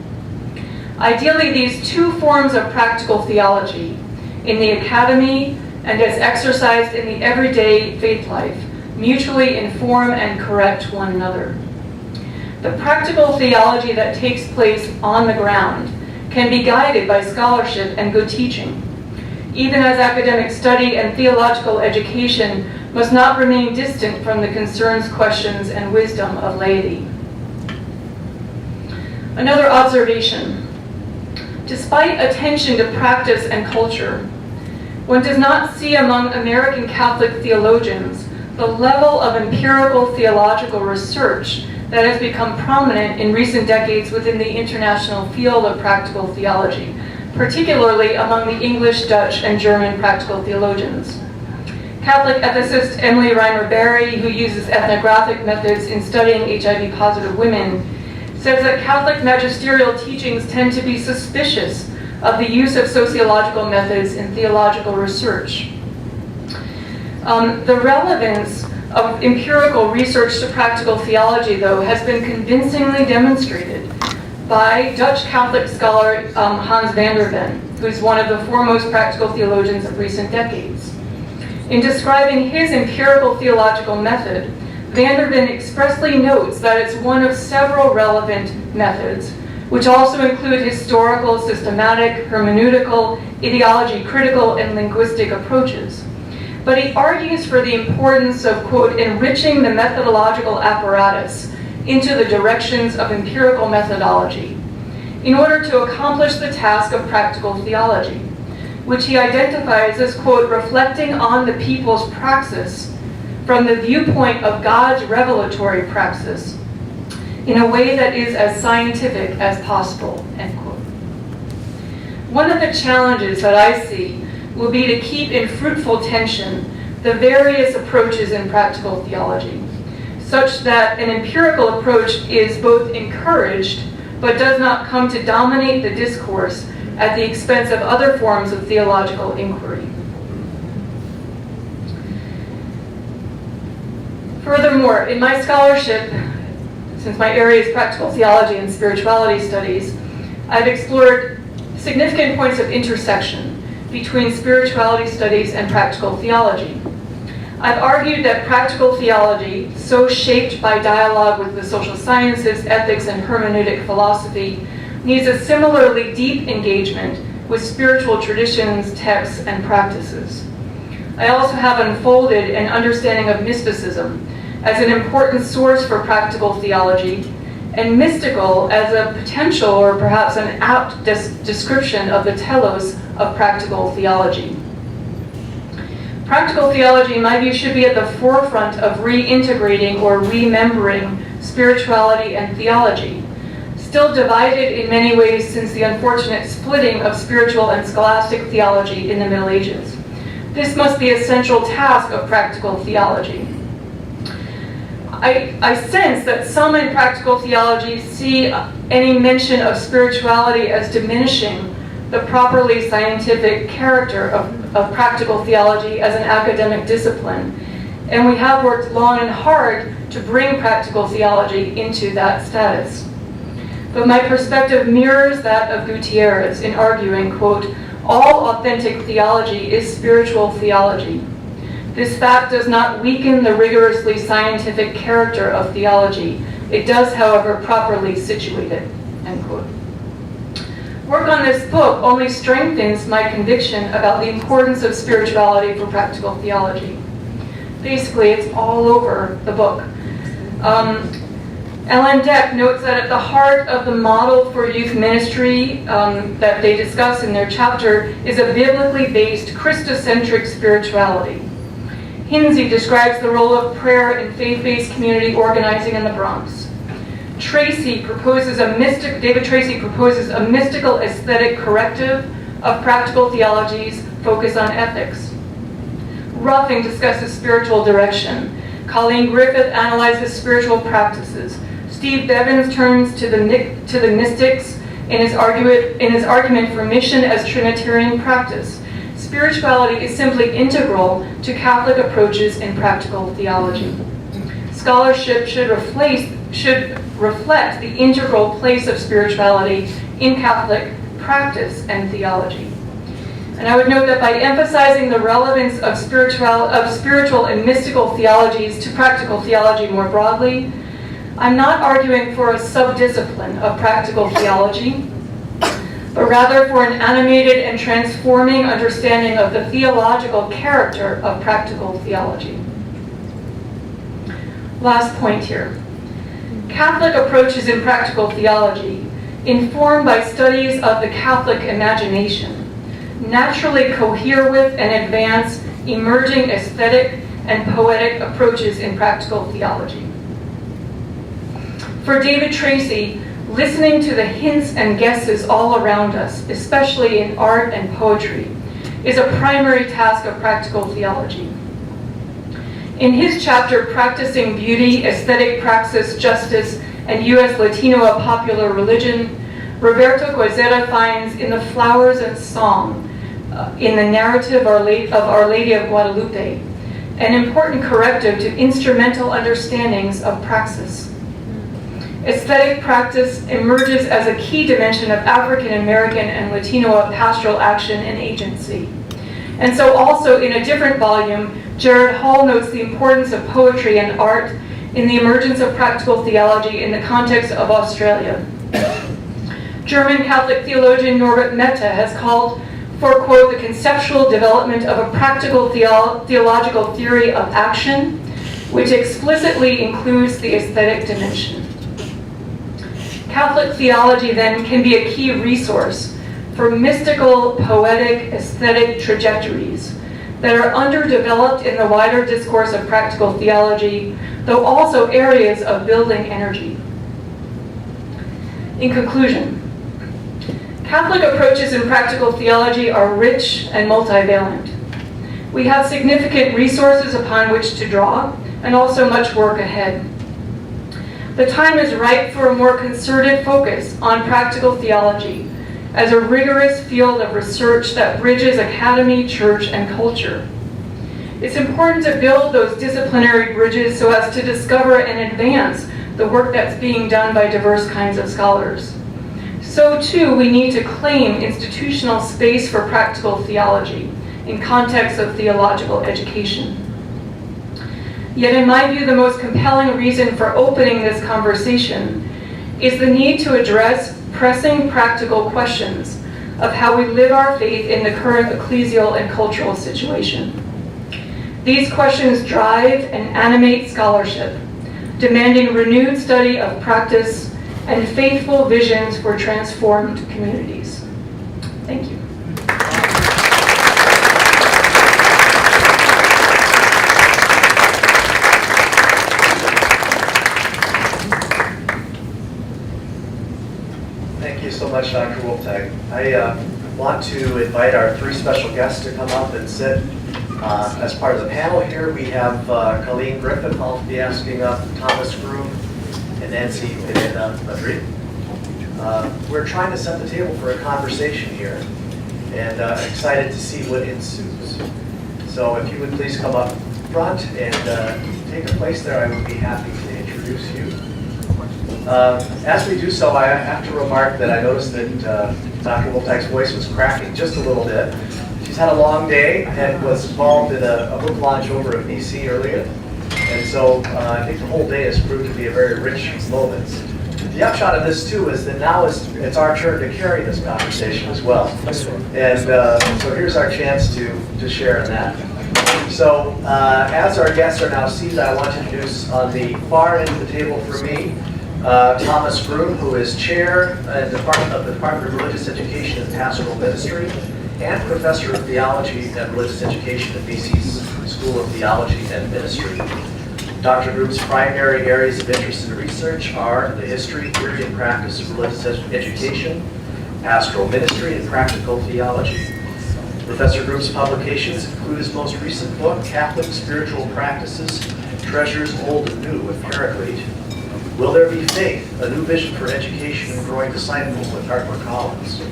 Ideally, these two forms of practical theology, in the academy and as exercised in the everyday faith life, mutually inform and correct one another. The practical theology that takes place on the ground can be guided by scholarship and good teaching, even as academic study and theological education must not remain distant from the concerns, questions, and wisdom of laity. Another observation. Despite attention to practice and culture, one does not see among American Catholic theologians the level of empirical theological research that has become prominent in recent decades within the international field of practical theology, particularly among the English, Dutch, and German practical theologians. Catholic ethicist Emily Reimer-Barry, who uses ethnographic methods in studying HIV-positive women, says that Catholic magisterial teachings tend to be suspicious of the use of sociological methods in theological research. The relevance of empirical research to practical theology, though, has been convincingly demonstrated by Dutch Catholic scholar Hans van der Ven, who is one of the foremost practical theologians of recent decades. In describing his empirical theological method, van der Ven expressly notes that it's one of several relevant methods, which also include historical, systematic, hermeneutical, ideology-critical, and linguistic approaches. But he argues for the importance of, quote, enriching the methodological apparatus into the directions of empirical methodology in order to accomplish the task of practical theology, which he identifies as, quote, reflecting on the people's praxis from the viewpoint of God's revelatory praxis in a way that is as scientific as possible, end quote. One of the challenges that I see will be to keep in fruitful tension the various approaches in practical theology, such that an empirical approach is both encouraged but does not come to dominate the discourse at the expense of other forms of theological inquiry. Furthermore, in my scholarship, since my area is practical theology and spirituality studies, I've explored significant points of intersection between spirituality studies and practical theology. I've argued that practical theology, so shaped by dialogue with the social sciences, ethics, and hermeneutic philosophy, needs a similarly deep engagement with spiritual traditions, texts, and practices. I also have unfolded an understanding of mysticism as an important source for practical theology, and mystical as a potential or perhaps an apt description of the telos of practical theology. Practical theology, in my view, should be at the forefront of reintegrating or remembering spirituality and theology, still divided in many ways since the unfortunate splitting of spiritual and scholastic theology in the Middle Ages. This must be a central task of practical theology. I sense that some in practical theology see any mention of spirituality as diminishing the properly scientific character of practical theology as an academic discipline. And we have worked long and hard to bring practical theology into that status. But my perspective mirrors that of Gutierrez in arguing, quote, all authentic theology is spiritual theology. This fact does not weaken the rigorously scientific character of theology. It does, however, properly situate it, end quote. Work on this book only strengthens my conviction about the importance of spirituality for practical theology. Basically, it's all over the book. Ellen Deck notes that at the heart of the model for youth ministry that they discuss in their chapter is a biblically based Christocentric spirituality. Hinsey describes the role of prayer in faith-based community organizing in the Bronx. David Tracy proposes a mystical aesthetic corrective of practical theologies focused on ethics. Ruffing discusses spiritual direction. Colleen Griffith analyzes spiritual practices. Steve Bevins turns to the mystics in his argument for mission as Trinitarian practice. spirituality is simply integral to Catholic approaches in practical theology. Scholarship should reflect the integral place of spirituality in Catholic practice and theology. And I would note that by emphasizing the relevance of spiritual and mystical theologies to practical theology more broadly, I'm not arguing for a subdiscipline of practical theology, but rather for an animated and transforming understanding of the theological character of practical theology. Last point here. Catholic approaches in practical theology, informed by studies of the Catholic imagination, naturally cohere with and advance emerging aesthetic and poetic approaches in practical theology. For David Tracy, listening to the hints and guesses all around us, especially in art and poetry, is a primary task of practical theology. In his chapter, Practicing Beauty, Aesthetic Praxis, Justice, and U.S. Latino Popular Religion, Roberto Coizera finds in the Flowers and Song, in the narrative of Our Lady of Guadalupe, an important corrective to instrumental understandings of praxis. Aesthetic practice emerges as a key dimension of African American and Latino pastoral action and agency. And so also in a different volume, Jared Hall notes the importance of poetry and art in the emergence of practical theology in the context of Australia. German Catholic theologian Norbert Mette has called for, quote, the conceptual development of a practical theological theory of action, which explicitly includes the aesthetic dimension. Catholic theology, then, can be a key resource for mystical, poetic, aesthetic trajectories that are underdeveloped in the wider discourse of practical theology, though also areas of building energy. In conclusion, Catholic approaches in practical theology are rich and multivalent. We have significant resources upon which to draw, and also much work ahead. The time is ripe for a more concerted focus on practical theology as a rigorous field of research that bridges academy, church, and culture. It's important to build those disciplinary bridges so as to discover and advance the work that's being done by diverse kinds of scholars. So too, we need to claim institutional space for practical theology in context of theological education. Yet in my view, the most compelling reason for opening this conversation is the need to address pressing practical questions of how we live our faith in the current ecclesial and cultural situation. These questions drive and animate scholarship, demanding renewed study of practice and faithful visions for transformed communities. Thank you. Thank you so much, Dr. Wolftag. I want to invite our three special guests to come up and sit as part of the panel here. We have Colleen Griffith. I'll be asking up Thomas Groom and Nancy Madrid. We're trying to set the table for a conversation here, and excited to see what ensues. So if you would please come up front and take a place there, I would be happy to introduce you. As we do so, I have to remark that I noticed that Dr. Wolftag's voice was cracking just a little bit. She's had a long day and was involved in a book launch over at BC earlier. And so I think the whole day has proved to be a very rich moment. The upshot of this, too, is that now it's our turn to carry this conversation as well. And so here's our chance to share in that. So as our guests are now seated, I want to introduce on the far end of the table for me, Thomas Groom, who is chair of the Department of Religious Education and Pastoral Ministry and professor of theology and religious education at BC's School of Theology and Ministry. Dr. Groom's primary areas of interest and research are the history, theory, and practice of religious education, pastoral ministry, and practical theology. Professor Groom's publications include his most recent book, Catholic Spiritual Practices, Treasures Old and New with Paraclete, Will There Be Faith? A New Vision for Education and Growing Disciples with HarperCollins,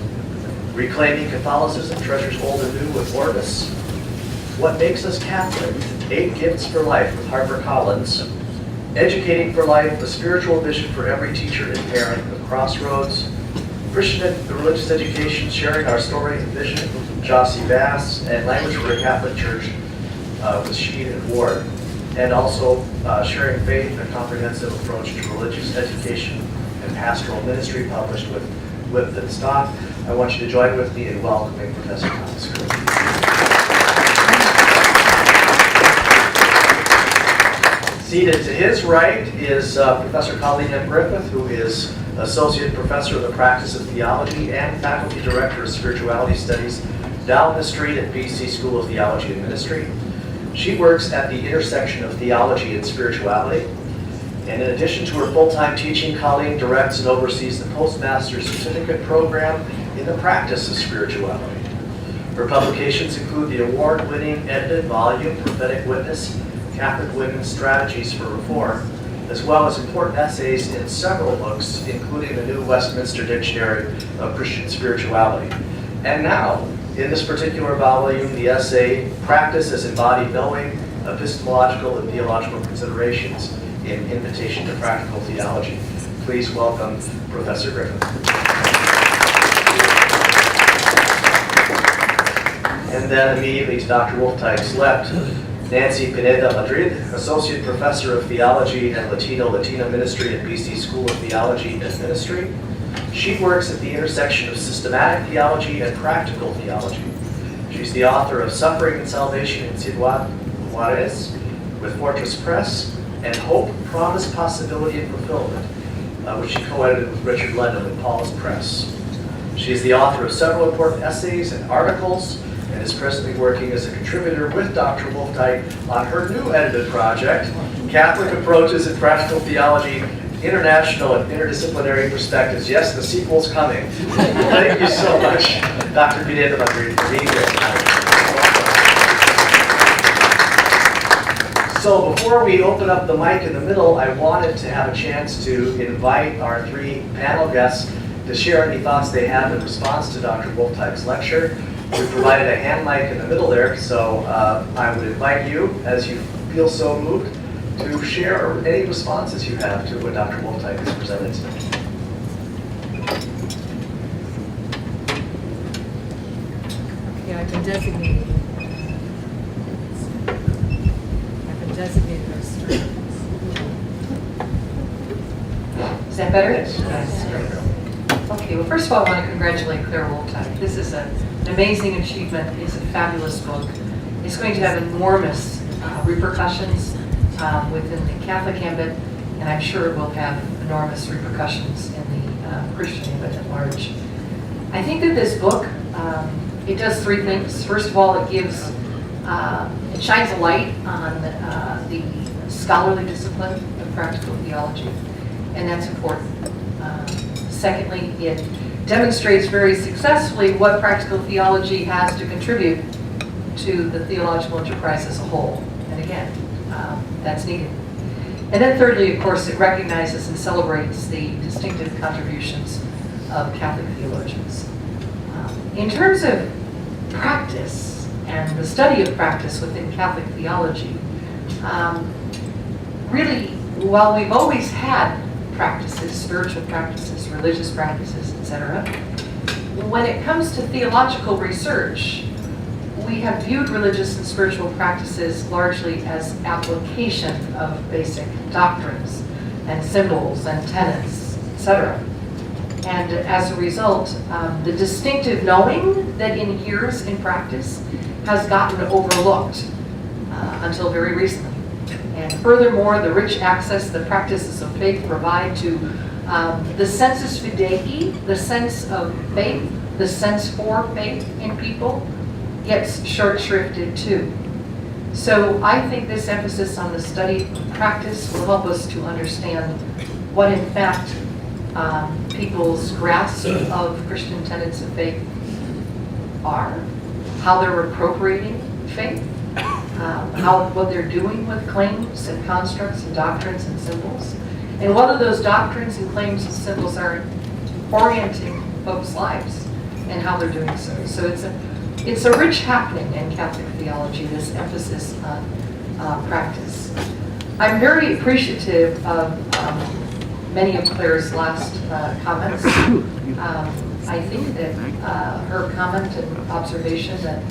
Reclaiming Catholicism, Treasures Old and New with Orbis. What Makes Us Catholic, 8 Gifts for Life with HarperCollins. Educating for Life, a spiritual vision for every teacher and parent with Crossroads. Christian and Religious Education, Sharing Our Story and Vision with Jossie Bass. And Language for a Catholic Church with Sheen and Ward. And also Sharing Faith, a comprehensive approach to religious education and pastoral ministry, published with Lipton Stock. I want you to join with me in welcoming Professor Thomas Griffin. Seated to his right is Professor Colleen M. Griffith, who is Associate Professor of the Practice of Theology and Faculty Director of Spirituality Studies down the street at BC School of Theology and Ministry. She works at the intersection of theology and spirituality. And in addition to her full-time teaching, Colleen directs and oversees the Postmaster's Certificate Program in the practice of spirituality. Her publications include the award-winning edited volume, Prophetic Witness, Catholic Women's Strategies for Reform, as well as important essays in several books, including the New Westminster Dictionary of Christian Spirituality. And now, in this particular volume, the essay, Practice as Embodied Knowing, Epistemological and Theological Considerations in Invitation to Practical Theology. Please welcome Professor Griffin. And then immediately to Dr. Wolfteig's left, Nancy Pineda Madrid, Associate Professor of Theology and Latino Ministry at BC School of Theology and Ministry. She works at the intersection of systematic theology and practical theology. She's the author of Suffering and Salvation in Ciudad Juarez with Fortress Press, and Hope, Promise, Possibility, and Fulfillment, which she co-edited with Richard Lendham at Paul's Press. She is the author of several important essays and articles, and is presently working as a contributor with Dr. Wolfteig on her new edited project, Catholic Approaches in Practical Theology, International and Interdisciplinary Perspectives. Yes, the sequel's coming. Thank you so much, Dr. Pineda Madrid, for being here. So before we open up the mic in the middle, I wanted to have a chance to invite our 3 panel guests to share any thoughts they have in response to Dr. Wolfteig's lecture. We provided a hand mic in the middle there, so I would invite you, as you feel so moved, to share any responses you have to what Dr. Wolfteig has presented today. Yeah, I've been designated as students. Is that better? Yes. Okay, well, first of all, I want to congratulate Claire Wolfteig. This is an amazing achievement. It's a fabulous book. It's going to have enormous repercussions within the Catholic ambit, and I'm sure it will have enormous repercussions in the Christian ambit at large. I think that this book, it does 3 things. First of all, it gives, it shines a light on the scholarly discipline of practical theology, and that's important. Secondly, it demonstrates very successfully what practical theology has to contribute to the theological enterprise as a whole. And again, that's needed. And then thirdly, of course, it recognizes and celebrates the distinctive contributions of Catholic theologians. In terms of practice and the study of practice within Catholic theology, really, while we've always had practices, spiritual practices, religious practices, etc., when it comes to theological research, we have viewed religious and spiritual practices largely as application of basic doctrines and symbols and tenets, etc. And as a result, the distinctive knowing that inheres in practice has gotten overlooked until very recently. And furthermore, the rich access the practices of faith provide to the sensus fidei, the sense of faith, the sense for faith in people, gets short-shrifted too. So I think this emphasis on the study of practice will help us to understand what in fact people's grasp of Christian tenets of faith are, how they're appropriating faith, what they're doing with claims and constructs and doctrines and symbols, and whether those doctrines and claims and symbols are orienting folks' lives and how they're doing so. So it's a rich happening in Catholic theology, this emphasis on practice. I'm very appreciative of many of Claire's last comments. I think that her comment and observation that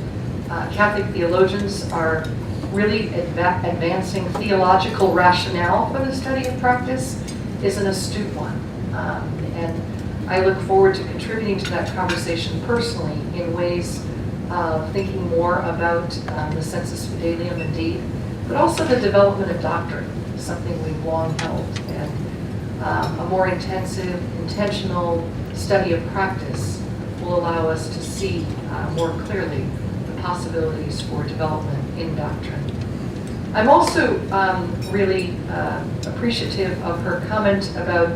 Catholic theologians are really advancing theological rationale for the study of practice is an astute one. And I look forward to contributing to that conversation personally in ways of thinking more about the sensus fidelium indeed, but also the development of doctrine, something we've long held, and a more intensive, intentional study of practice will allow us to see more clearly the possibilities for development in doctrine. I'm also really appreciative of her comment about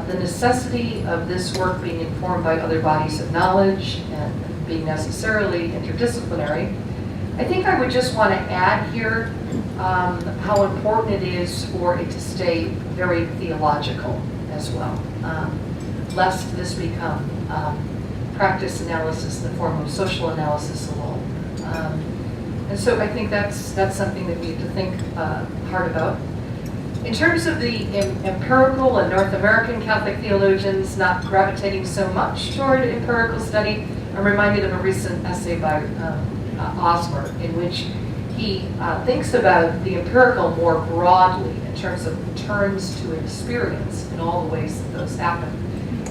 the necessity of this work being informed by other bodies of knowledge and being necessarily interdisciplinary. I think I would just want to add here how important it is for it to stay very theological as well, lest this become practice analysis in the form of social analysis alone. And so I think that's something that we have to think hard about. In terms of the empirical and North American Catholic theologians not gravitating so much toward empirical study, I'm reminded of a recent essay by Osmer in which he thinks about the empirical more broadly in terms of returns to experience in all the ways that those happen.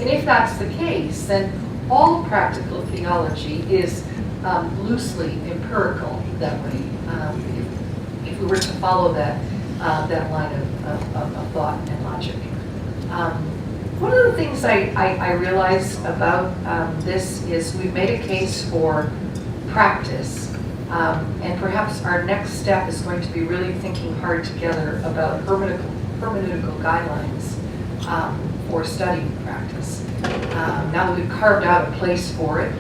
And if that's the case, then all practical theology is loosely empirical that way, if we were to follow that line of thought and logic. One of the things I realize about this is we've made a case for practice, and perhaps our next step is going to be really thinking hard together about hermeneutical guidelines for studying practice. Now that we've carved out a place for it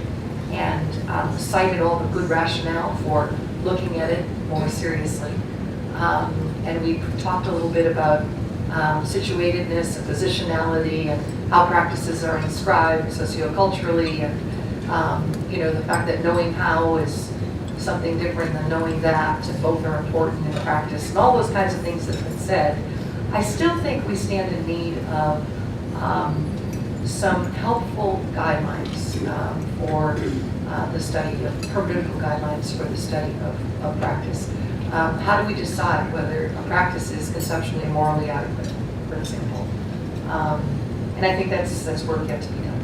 and cited all the good rationale for looking at it more seriously, and we've talked a little bit about situatedness and positionality and how practices are inscribed socioculturally, and the fact that knowing how is something different than knowing that, and both are important in practice, and all those kinds of things that have been said. I still think we stand in need of some helpful guidelines for the study of hermeneutical guidelines for the study of practice. How do we decide whether a practice is conceptually and morally adequate, for example? And I think that's work yet to be done.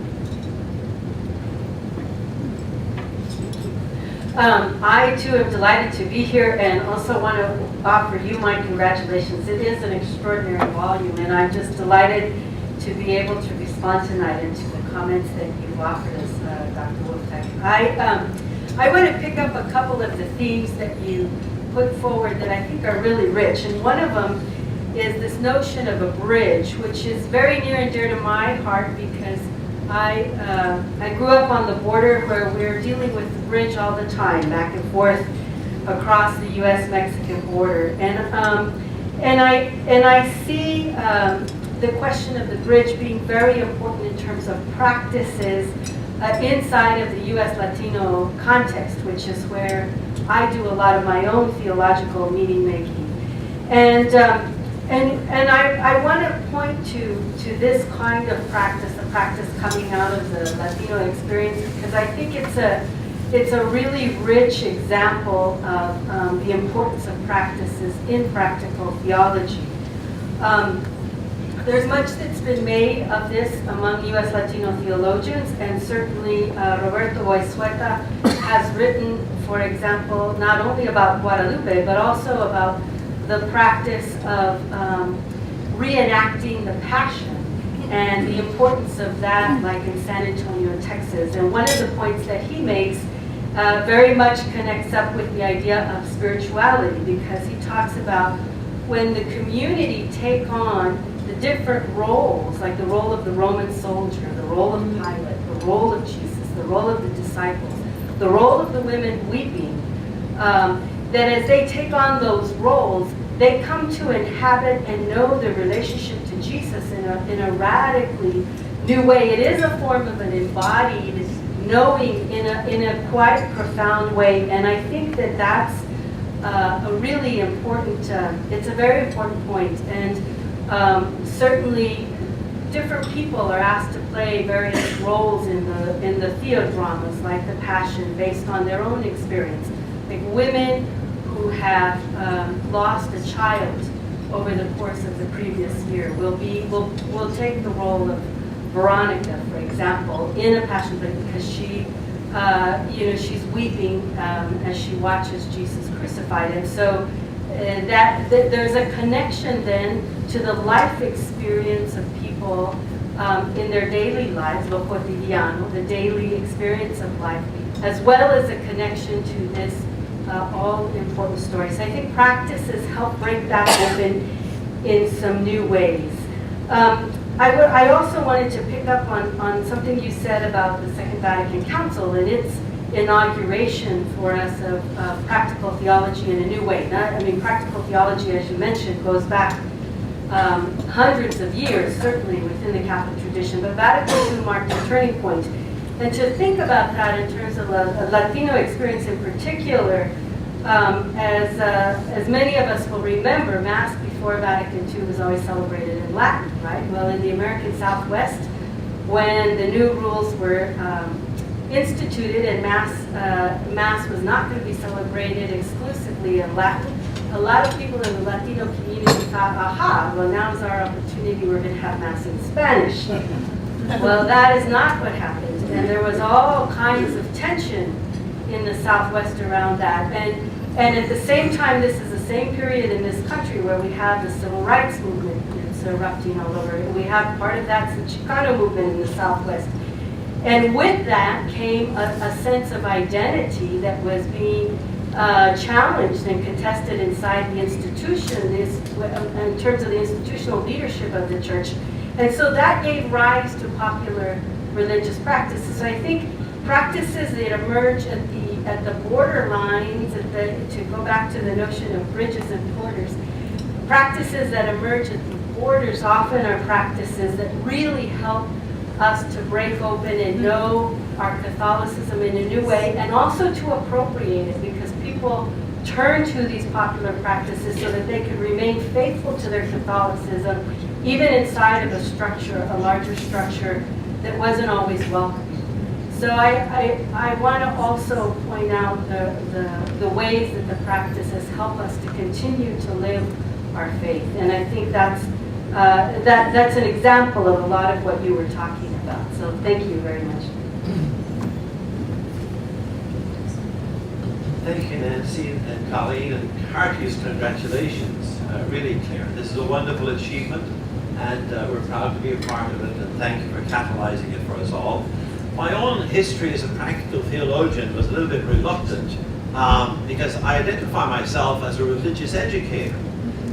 I too am delighted to be here and also want to offer you my congratulations. It is an extraordinary volume, and I'm just delighted to be able to respond tonight and to the comments that you've offered us, Dr. Wolfbeck. I want to pick up a couple of the themes that you put forward that I think are really rich, and one of them is this notion of a bridge, which is very near and dear to my heart because I grew up on the border where we're dealing with the bridge all the time, back and forth across the U.S.-Mexican border, and I see the question of the bridge being very important in terms of practices inside of the U.S. Latino context, which is where I do a lot of my own theological meaning making, and I want to point to this kind of practice, the practice coming out of the Latino experience, because I think it's a really rich example of the importance of practices in practical theology. There's much that's been made of this among U.S. Latino theologians, and certainly Roberto Boisueta has written, for example, not only about Guadalupe, but also about the practice of reenacting the Passion and the importance of that, like in San Antonio, Texas. And one of the points that he makes very much connects up with the idea of spirituality, because he talks about when the community take on the different roles, like the role of the Roman soldier, the role of Pilate, the role of Jesus, the role of the disciples, the role of the women weeping, that as they take on those roles, they come to inhabit and know the relationship to Jesus in a radically new way. It is a form of an embodied knowing in a quite profound way. And I think that that's a really important, it's a very important point. And certainly different people are asked to play various roles in the theodramas, like the Passion, based on their own experience. Like women who have lost a child over the course of the previous year will take the role of Veronica, for example, in a Passion play, because she, she's weeping as she watches Jesus crucified. And so there's a connection then to the life experience of people in their daily lives, lo cotidiano, the daily experience of life, as well as a connection to this all-important story. So I think practices help break that open in some new ways. I also wanted to pick up on something you said about the Second Vatican Council and its inauguration for us of practical theology in a new way. Practical theology, as you mentioned, goes back hundreds of years, certainly within the Catholic tradition, but Vatican II marked a turning point. And to think about that in terms of a Latino experience in particular, as many of us will remember, Mass before Vatican II was always celebrated in Latin, right? Well, in the American Southwest, when the new rules were instituted and Mass was not going to be celebrated exclusively in Latin, a lot of people in the Latino community thought, aha, well, now's our opportunity, we're going to have Mass in Spanish. Well, that is not what happened. And there was all kinds of tension in the Southwest around that. And at the same time, this is the same period in this country where we have the civil rights movement that's erupting all over. And we have part of that's the Chicano movement in the Southwest. And with that came a sense of identity that was being challenged and contested inside the institution in terms of the institutional leadership of the church. And so that gave rise to popular religious practices. So I think practices that emerge at the border lines, to go back to the notion of bridges and borders, practices that emerge at the borders often are practices that really help us to break open and know our Catholicism in a new way, and also to appropriate it, because people turn to these popular practices so that they can remain faithful to their Catholicism, even inside of a structure, a larger structure that wasn't always welcome. So I want to also point out the ways that the practices help us to continue to live our faith, and I think that's an example of a lot of what you were talking about. So thank you very much. Thank you, Nancy and Colleen, and heartiest congratulations. Really clear. This is a wonderful achievement, and we're proud to be a part of it, and thank you for catalyzing it for us all. My own history as a practical theologian was a little bit reluctant because I identify myself as a religious educator.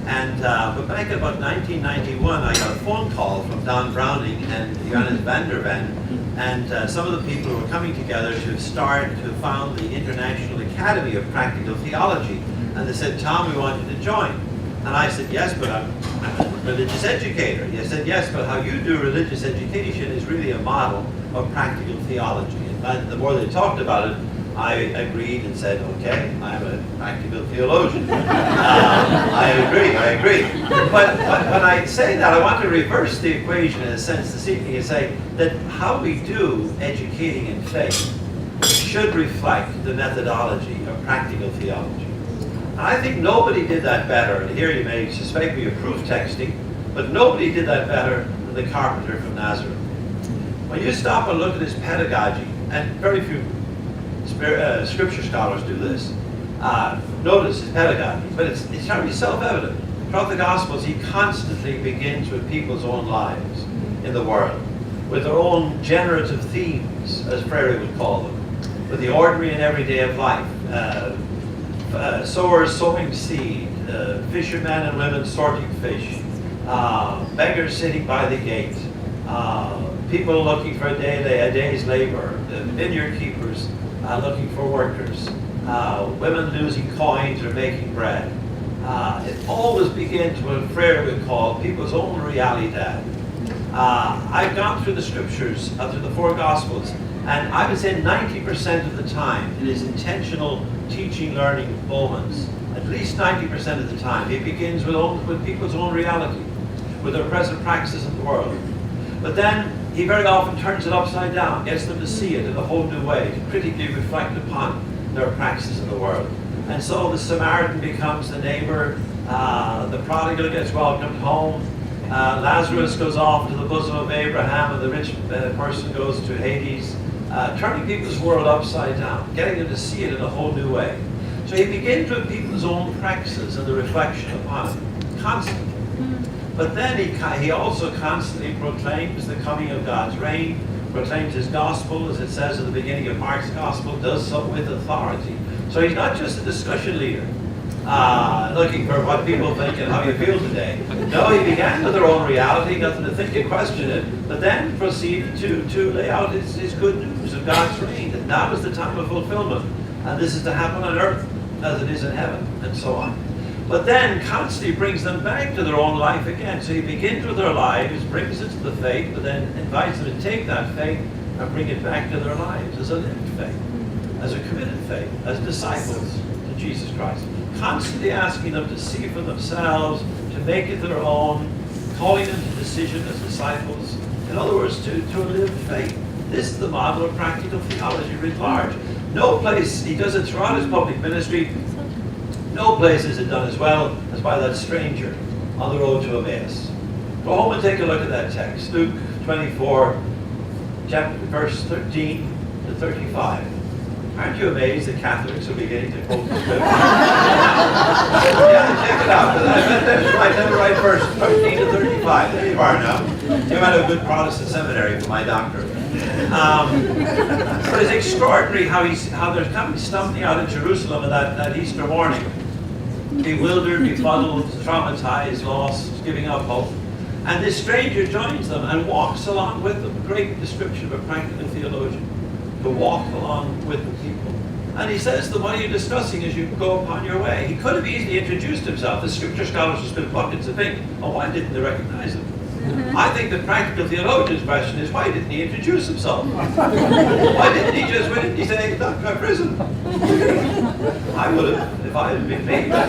And but back in about 1991, I got a phone call from Don Browning and Johannes van der Ven, and some of the people who were coming together to found the International Academy of Practical Theology. And they said, Tom, we want you to join. And I said, yes, but I'm a religious educator. He said, yes, but how you do religious education is really a model of practical theology. And the more they talked about it, I agreed and said, okay, I'm a practical theologian. I agree. But when I say that, I want to reverse the equation in a sense this evening and say that how we do educating in faith should reflect the methodology of practical theology. And I think nobody did that better, and here you may suspect me of proof texting, but nobody did that better than the carpenter from Nazareth. When you stop and look at his pedagogy, and very few scripture scholars do this, notice his pedagogy, but it's trying to be self-evident. Throughout the Gospels, he constantly begins with people's own lives in the world, with their own generative themes, as Freire would call them, with the ordinary and everyday of life. Sowers sowing seed, fishermen and women sorting fish, beggars sitting by the gate, people looking for a day's labor, vineyard keepers looking for workers, women losing coins or baking bread. It always begins with what Freire would call people's own realidad. I've gone through the scriptures, through the four Gospels, And I would say 90% of the time, in his intentional teaching, learning moments, at least 90% of the time, he begins with people's own reality, with their present practices in the world. But then he very often turns it upside down, gets them to see it in a whole new way, to critically reflect upon their practices in the world. And so the Samaritan becomes the neighbor, the prodigal gets welcomed home, Lazarus goes off to the bosom of Abraham, and the rich person goes to Hades, turning people's world upside down, getting them to see it in a whole new way. So he begins with people's own practices and the reflection upon it, constantly. But then he also constantly proclaims the coming of God's reign, proclaims his gospel, as it says at the beginning of Mark's gospel, does so with authority. So he's not just a discussion leader, looking for what people think and how you feel today. No, he began with their own reality, nothing to think and question it, but then proceeded to lay out his good news of God's reign, that now is the time of fulfillment, and this is to happen on earth as it is in heaven, and so on. But then constantly brings them back to their own life again. So he begins with their lives, brings it to the faith, but then invites them to take that faith and bring it back to their lives as a lived faith, as a committed faith, as disciples to Jesus Christ. Constantly asking them to see for themselves, to make it their own, calling them to decision as disciples. In other words, to a lived faith. This is the model of practical theology writ large. No place, he does it throughout his public ministry, no place is it done as well as by that stranger on the road to Emmaus. Go home and take a look at that text. Luke 24, verse 13 to 35. Aren't you amazed that Catholics are beginning to quote the scripture? Yeah, check it out. I have the right verse, 13 to 35. There you are now. You went to a good Protestant seminary for my doctorate. But it's extraordinary how they're coming stumbling out of Jerusalem on that Easter morning. Bewildered, befuddled, traumatized, lost, giving up hope. And this stranger joins them and walks along with them. Great description of a practical theologian. To walk along with the people. And he says to them, what are you discussing as you go upon your way? He could have easily introduced himself. The scripture scholars will spit buckets of ink. Oh, why didn't they recognize him? I think the practical theologian's question is, why didn't he introduce himself? Why didn't he say, look, I'm prison? I would have, if I had been me. But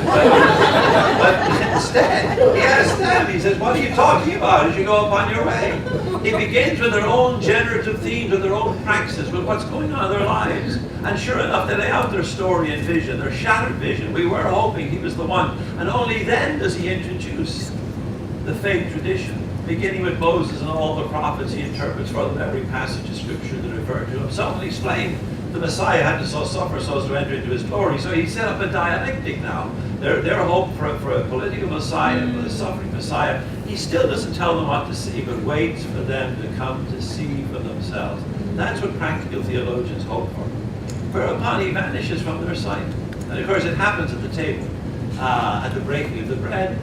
instead, he asked them, he says, what are you talking about as you go upon your way? He begins with their own generative themes, with their own practices, with what's going on in their lives. And sure enough, they lay out their story and vision, their shattered vision. We were hoping he was the one. And only then does he introduce the faith tradition. Beginning with Moses and all the prophets, he interprets for them every passage of scripture that referred to himself and explained the Messiah had to so suffer so as to enter into his glory. So he set up a dialectic now. Their hope for a political Messiah, for the suffering Messiah, he still doesn't tell them what to see, but waits for them to come to see for themselves. That's what practical theologians hope for. Whereupon he vanishes from their sight. And of course it happens at the table, at the breaking of the bread.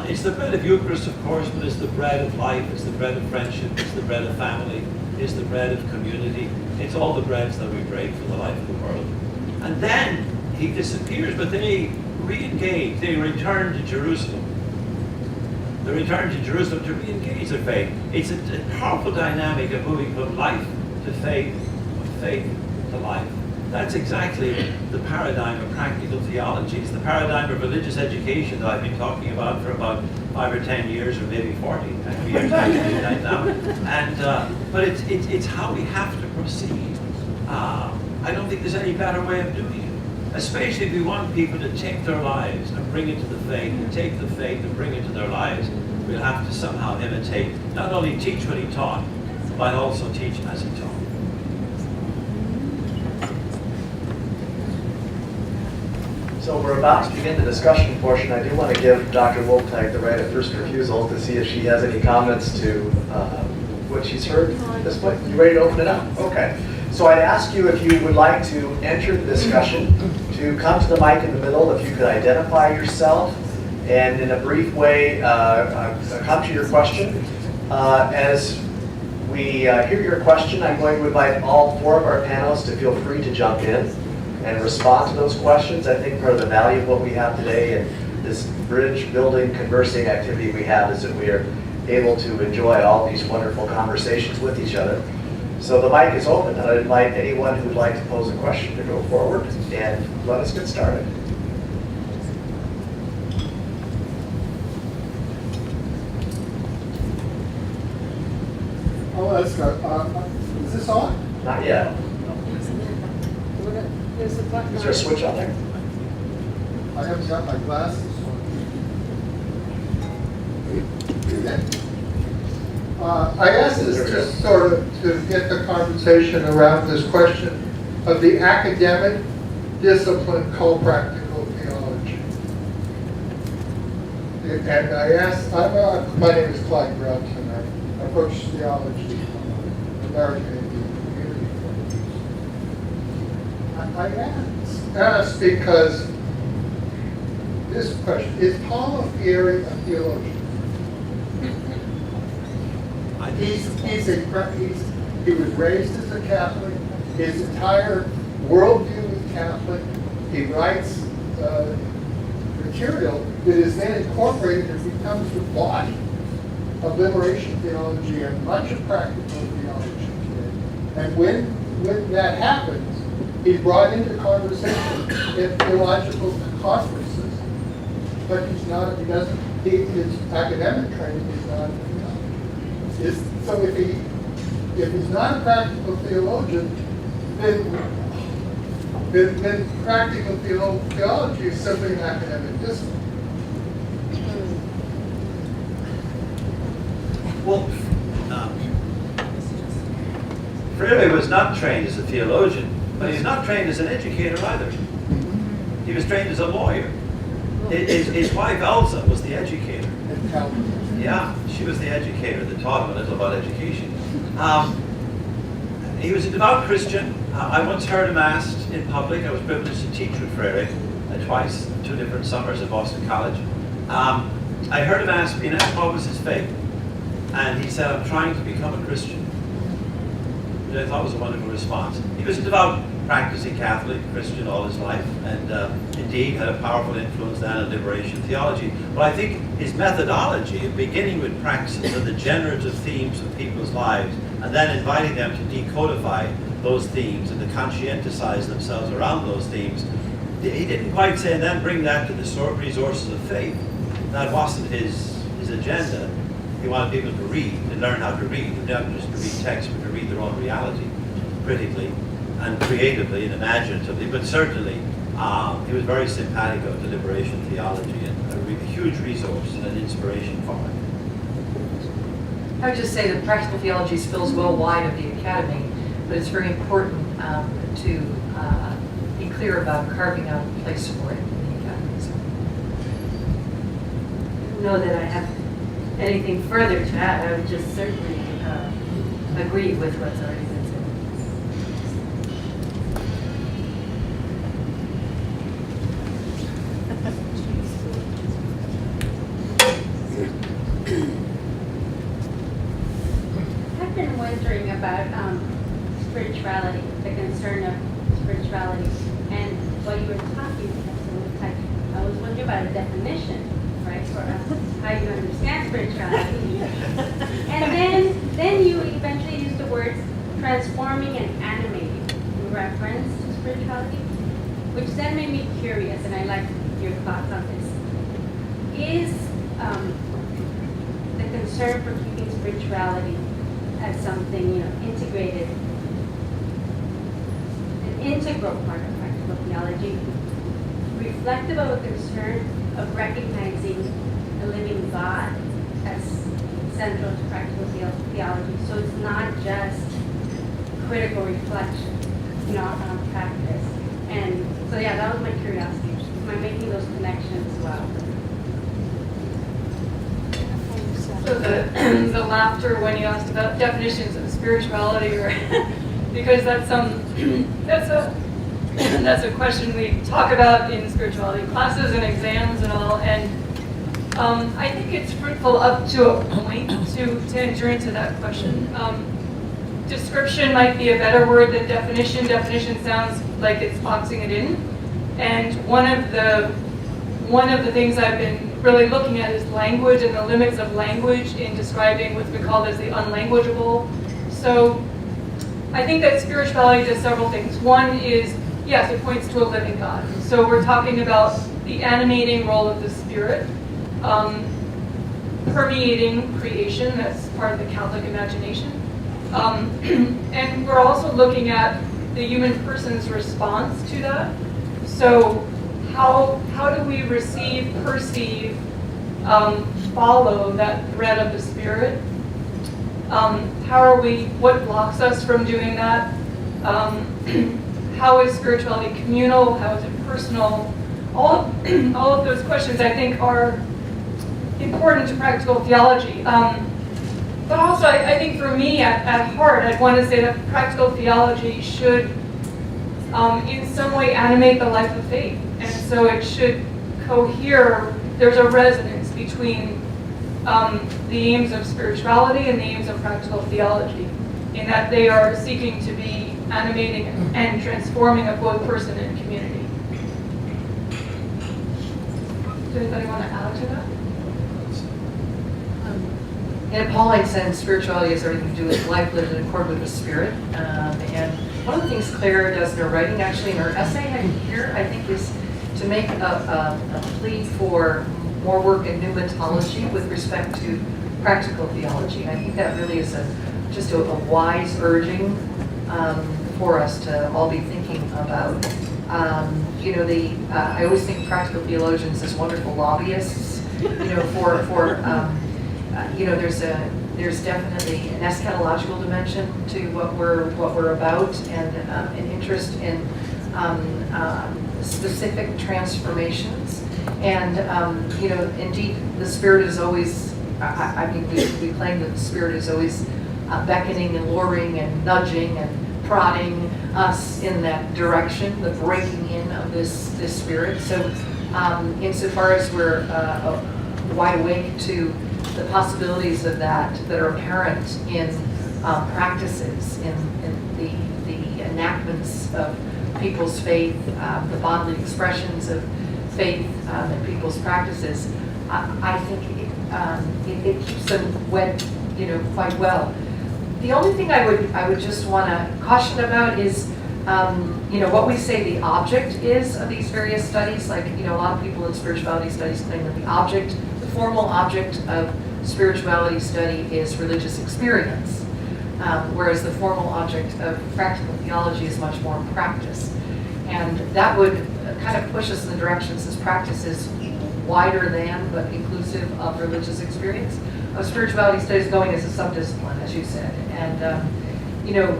It's the bread of Eucharist, of course, but it's the bread of life, it's the bread of friendship, it's the bread of family, it's the bread of community. It's all the breads that we break for the life of the world. And then he disappears, but they re-engage, they return to Jerusalem. They return to Jerusalem to re-engage their faith. It's a powerful dynamic of moving from life to faith, from faith to life. That's exactly the paradigm of practical theology. It's the paradigm of religious education that I've been talking about for about 5 or 10 years, or maybe 40 years right now. And but it's how we have to proceed. I don't think there's any better way of doing it. Especially if we want people to take their lives and bring it to the faith, and take the faith and bring it to their lives, we'll have to somehow imitate, not only teach what he taught, but also teach as he taught. So we're about to begin the discussion portion. I do want to give Dr. Wolftag the right of first refusal to see if she has any comments to what she's heard at this point. You ready to open it up? Okay. So I'd ask you, if you would like to enter the discussion, to come to the mic in the middle, if you could identify yourself and in a brief way come to your question. As we hear your question, I'm going to invite all 4 of our panelists to feel free to jump in and respond to those questions. I think part of the value of what we have today and this bridge building, conversing activity we have is that we are able to enjoy all these wonderful conversations with each other. So the mic is open, and I invite anyone who'd like to pose a question to go forward, and let us get started. Oh, let's go. Is this on? Not yet. There's a button. Is there a switch on there? I haven't got my glasses on. I asked this just sort of to get the conversation around this question of the academic discipline called practical theology. And I asked, my name is Clyde Grelton. I approach theology from an American Indian community point of view. I asked because this question, is Paul Fieri a theologian? He was raised as a Catholic. His entire worldview is Catholic. He writes material that is then incorporated and becomes the body of liberation theology and much of practical theology today. And when that happens, he's brought into conversation in theological conferences, but his academic training is not in theology. So if he's not a practical theologian, then practical theology is simply an academic discipline. Well, Freire was not trained as a theologian, but he's not trained as an educator either. He was trained as a lawyer. His wife Elsa was the educator. Yeah, she was the educator that taught him a little about education. He was a devout Christian. I once heard him asked in public. I was privileged to teach with Freire twice, 2 different summers at Boston College. I heard him asked, what was his faith? And he said, I'm trying to become a Christian. Which I thought was a wonderful response. He was a devout, practicing Catholic Christian all his life, and indeed had a powerful influence then on liberation theology. But I think his methodology of beginning with practices of the generative themes of people's lives, and then inviting them to decodify those themes and to conscientize themselves around those themes, he didn't quite say, and then bring that to the resources of faith. That wasn't his agenda. He wanted people to read, to learn how to read, not just to read text, but to read their own reality critically and creatively and imaginatively. But certainly, he was very simpatico to liberation theology and a huge resource and an inspiration for him. I would just say that practical theology spills well wide of the academy, but it's very important to be clear about carving out a place for it in the academy. I don't know that I have anything further to add. I would just certainly agree with what's already been said. I've been wondering about spirituality, the concern of spirituality, and while you were talking, I was wondering about a definition, right, for how you understand spirituality. And then you eventually used the words transforming and animating in reference to spirituality, which then made me curious, and I'd like your thoughts on this. Is the concern for keeping spirituality as something, integrated, an integral part of practical theology, reflective of a concern of recognizing a living God as central to practical theology? So it's not just critical reflection, on practice. And so yeah, that was my curiosity. Am I making those connections as well? So the laughter when you asked about definitions of spirituality, or because that's a question we talk about in spirituality classes and exams and all, and I think it's fruitful up to a point to enter into that question. Description might be a better word than definition. Definition sounds like it's boxing it in, and one of the things I've been really looking at is language and the limits of language in describing what's been called as the unlanguageable. So I think that spirituality does several things. One is, yes, it points to a living God. So we're talking about the animating role of the Spirit, permeating creation. That's part of the Catholic imagination. And we're also looking at the human person's response to that. So how do we receive, perceive, follow that thread of the Spirit? What blocks us from doing that? How is spirituality communal? How is it personal? All of those questions, I think, are important to practical theology. But also, I think for me, at heart, I'd want to say that practical theology should, in some way, animate the life of faith. And so it should cohere. There's a resonance between the aims of spirituality and the aims of practical theology, in that they are seeking to be animating and transforming of both person and community. Does anybody want to add to that? In a Pauline sense, spirituality has everything to do with life lived in accord with the Spirit. And one of the things Claire does in her writing, actually in her essay here, I think, is to make a plea for more work in pneumatology with respect to practical theology. I think that really is just a wise urging for us to all be thinking about. I always think practical theologians as wonderful lobbyists, there's definitely an eschatological dimension to what we're about, and an interest in specific transformations. And indeed, the Spirit is always. We claim that the Spirit is always beckoning and luring and nudging and prodding us in that direction, the breaking in of this Spirit. So, insofar as we're wide awake to the possibilities of that are apparent in practices, in the enactments of people's faith, the bodily expressions of faith in people's practices, I think it keeps them wet, quite well. The only thing I would just want to caution about is, what we say the object is of these various studies. Like, a lot of people in spirituality studies claim that the formal object of spirituality study is religious experience, whereas the formal object of practical theology is much more practice. And that would kind of push us in the direction, since practice is wider than but inclusive of religious experience, of spirituality studies going as a subdiscipline, as you said. And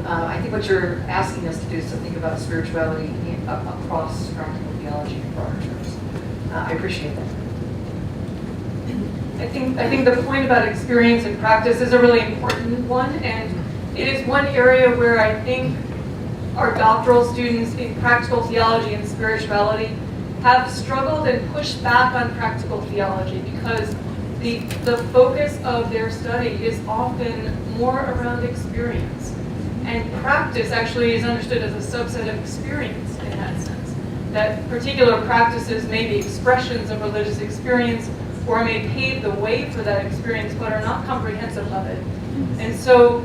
I think what you're asking us to do is to think about spirituality across practical theology in broader terms. I appreciate that. I think the point about experience and practice is a really important one, and it is one area where I think our doctoral students in practical theology and spirituality have struggled and pushed back on practical theology, because the focus of their study is often more around experience. And practice actually is understood as a subset of experience in that sense. That particular practices may be expressions of religious experience, or may pave the way for that experience, but are not comprehensive of it. And so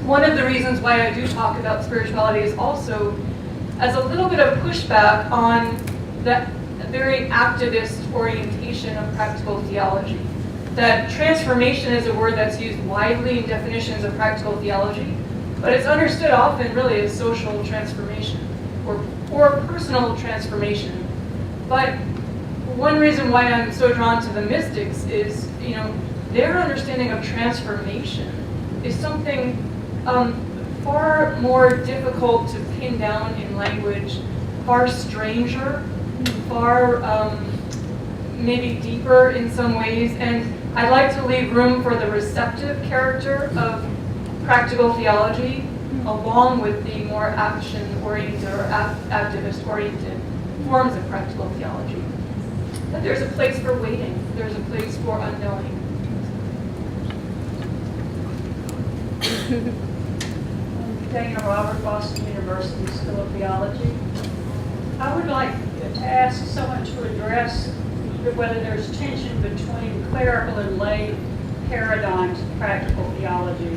one of the reasons why I do talk about spirituality is also as a little bit of pushback on that very activist orientation of practical theology. That transformation is a word that's used widely in definitions of practical theology, but it's understood often really as social transformation or personal transformation. But one reason why I'm so drawn to the mystics is, their understanding of transformation is something far more difficult to pin down in language, far stranger, far maybe deeper in some ways. And I'd like to leave room for the receptive character of practical theology, along with the more action-oriented or activist-oriented forms of practical theology. But there's a place for waiting. There's a place for unknowing. Dana Robert, Boston University School of Theology. I would like to ask someone to address whether there's tension between clerical and lay paradigms of practical theology,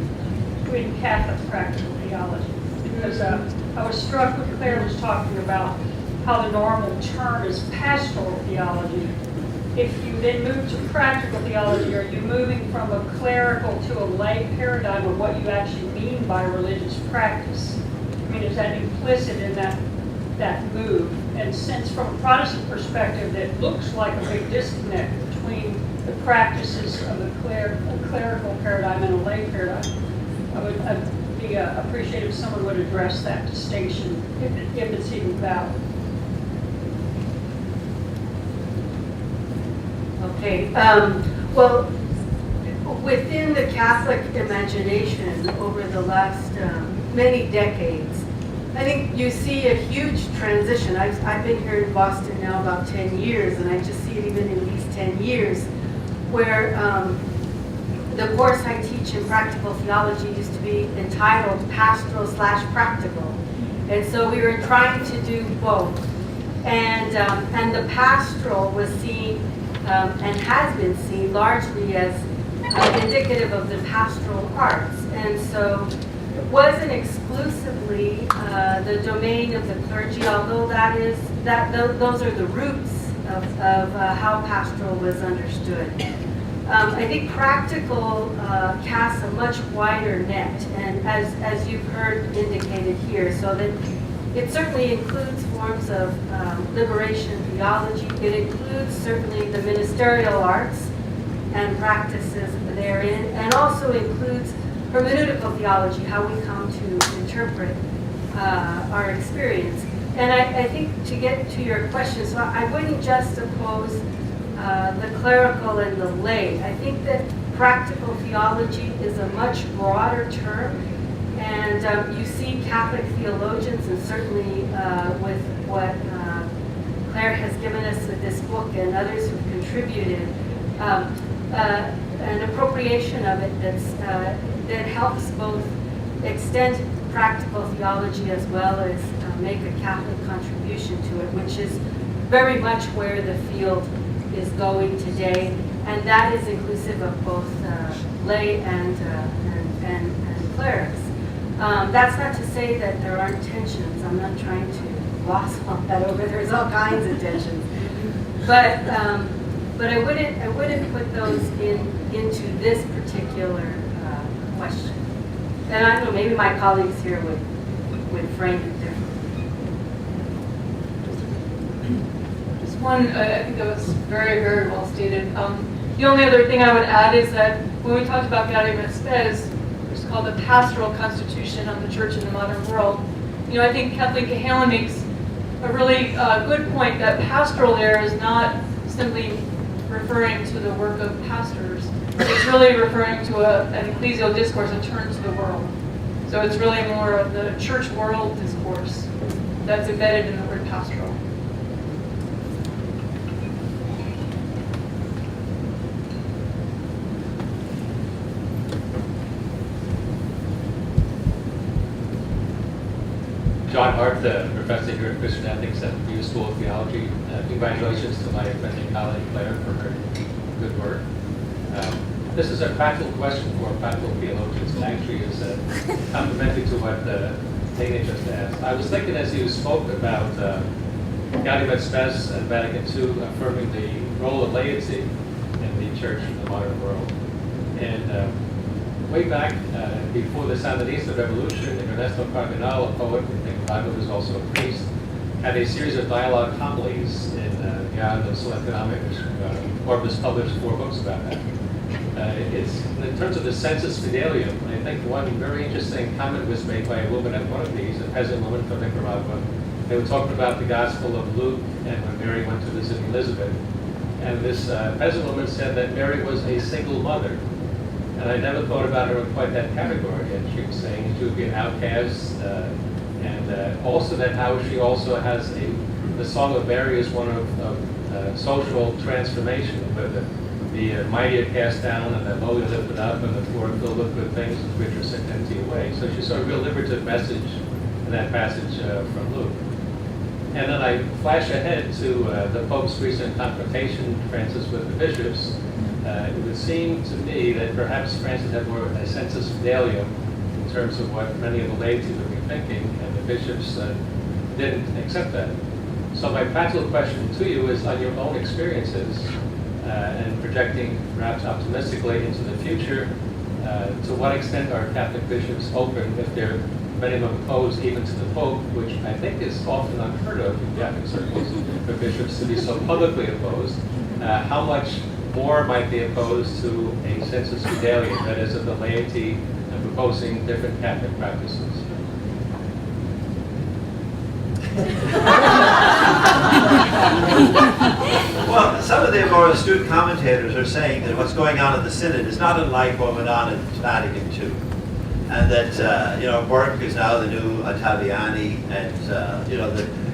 between Catholic practical theology. because I was struck when Claire was talking about how the normal term is pastoral theology. If you then move to practical theology, are you moving from a clerical to a lay paradigm of what you actually mean by religious practice? I mean, is that implicit in that move? And since from a Protestant perspective, it looks like a big disconnect between the practices of a clerical paradigm and a lay paradigm, I'd be appreciative if someone would address that distinction, if it's even valid. Okay, well, within the Catholic imagination over the last many decades, I think you see a huge transition. I've been here in Boston now about 10 years, and I just see it even in these 10 years, where the course I teach in practical theology used to be entitled Pastoral/Practical. And so we were trying to do both. And the pastoral was seen and has been seen largely as indicative of the pastoral arts. And so it wasn't exclusively the domain of the clergy, although those are the roots of how pastoral was understood. I think practical casts a much wider net, and as you've heard indicated here, so that it certainly includes forms of liberation theology. It includes certainly the ministerial arts and practices therein, and also includes hermeneutical theology, how we come to interpret our experience. And I think to get to your question, so I wouldn't just oppose the clerical and the lay. I think that practical theology is a much broader term, and you see Catholic theologians, and certainly with what Claire has given us with this book and others who've contributed, an appropriation of it that helps both extend practical theology as well as make a Catholic contribution to it, which is very much where the field is going today, and that is inclusive of both lay and clerics. That's not to say that there aren't tensions. I'm not trying to gloss all that over. There's all kinds of tensions, but I wouldn't put those into this particular question. And I don't know, maybe my colleagues here would frame it differently. One, I think that was very, very well stated. The only other thing I would add is that when we talked about Gaudium et Spes, which is called the pastoral constitution of the church in the modern world, I think Kathleen Cahalan makes a really good point that pastoral there is not simply referring to the work of pastors. It's really referring to an ecclesial discourse that turns to the world. So it's really more of the church world discourse that's embedded in the word pastoral. John Hart, the professor here at Christian Ethics at the U School of Theology. Congratulations to my friend and colleague Claire for her good work. This is a practical question for practical theologians, and actually is complementary to what Dana just asked. I was thinking as you spoke about Gaudium et Spes and Vatican II affirming the role of laity in the church in the modern world. And way back before the Sandinista Revolution, Ernesto Cardenal, a poet, I think Bible was also a priest, had a series of dialogue homilies in Yad Soletaname, which Orbis published 4 books about that. It's in terms of the sensus fidelium, I think one very interesting comment was made by a woman at one of these, a peasant woman from Nicaragua. They were talking about the Gospel of Luke and when Mary went to visit Elizabeth. And this peasant woman said that Mary was a single mother. And I never thought about her in quite that category. And she was saying she would be an outcast, and also that how she also has the Song of Mary is one of social transformation, where the mighty are cast down and the lowly are lifted up and the poor are filled with good things and which are sent empty away. So she saw a real liberative message in that passage from Luke. And then I flash ahead to the Pope's recent confrontation, Francis, with the bishops. It would seem to me that perhaps Francis had more of a sensus fidelium in terms of what many of the laity would be thinking, and the bishops didn't accept that. So my practical question to you is, on your own experiences and projecting perhaps optimistically into the future, to what extent are Catholic bishops open, if they're many of them opposed even to the Pope, which I think is often unheard of in Catholic circles, for bishops to be so publicly opposed, how much more might be opposed to a sensus fidelium, that is, of the laity proposing different Catholic practices? Well, some of the more astute commentators are saying that what's going on at the Synod is not unlike what went on at Vatican II. And that, work is now the new Ottaviani, and,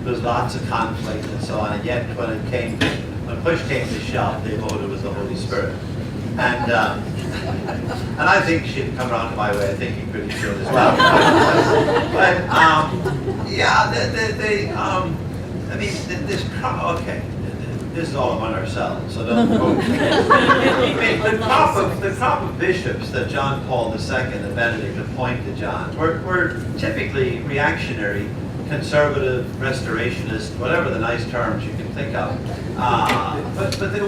there's lots of conflict and so on, and yet when push came to shove, they voted with the Holy Spirit. And I think she'd come around to my way of thinking pretty soon as well. This is all among ourselves, so don't go. The crop of bishops that John Paul II and Benedict appointed, John, were typically reactionary, conservative, restorationist, whatever the nice terms you can think of. But they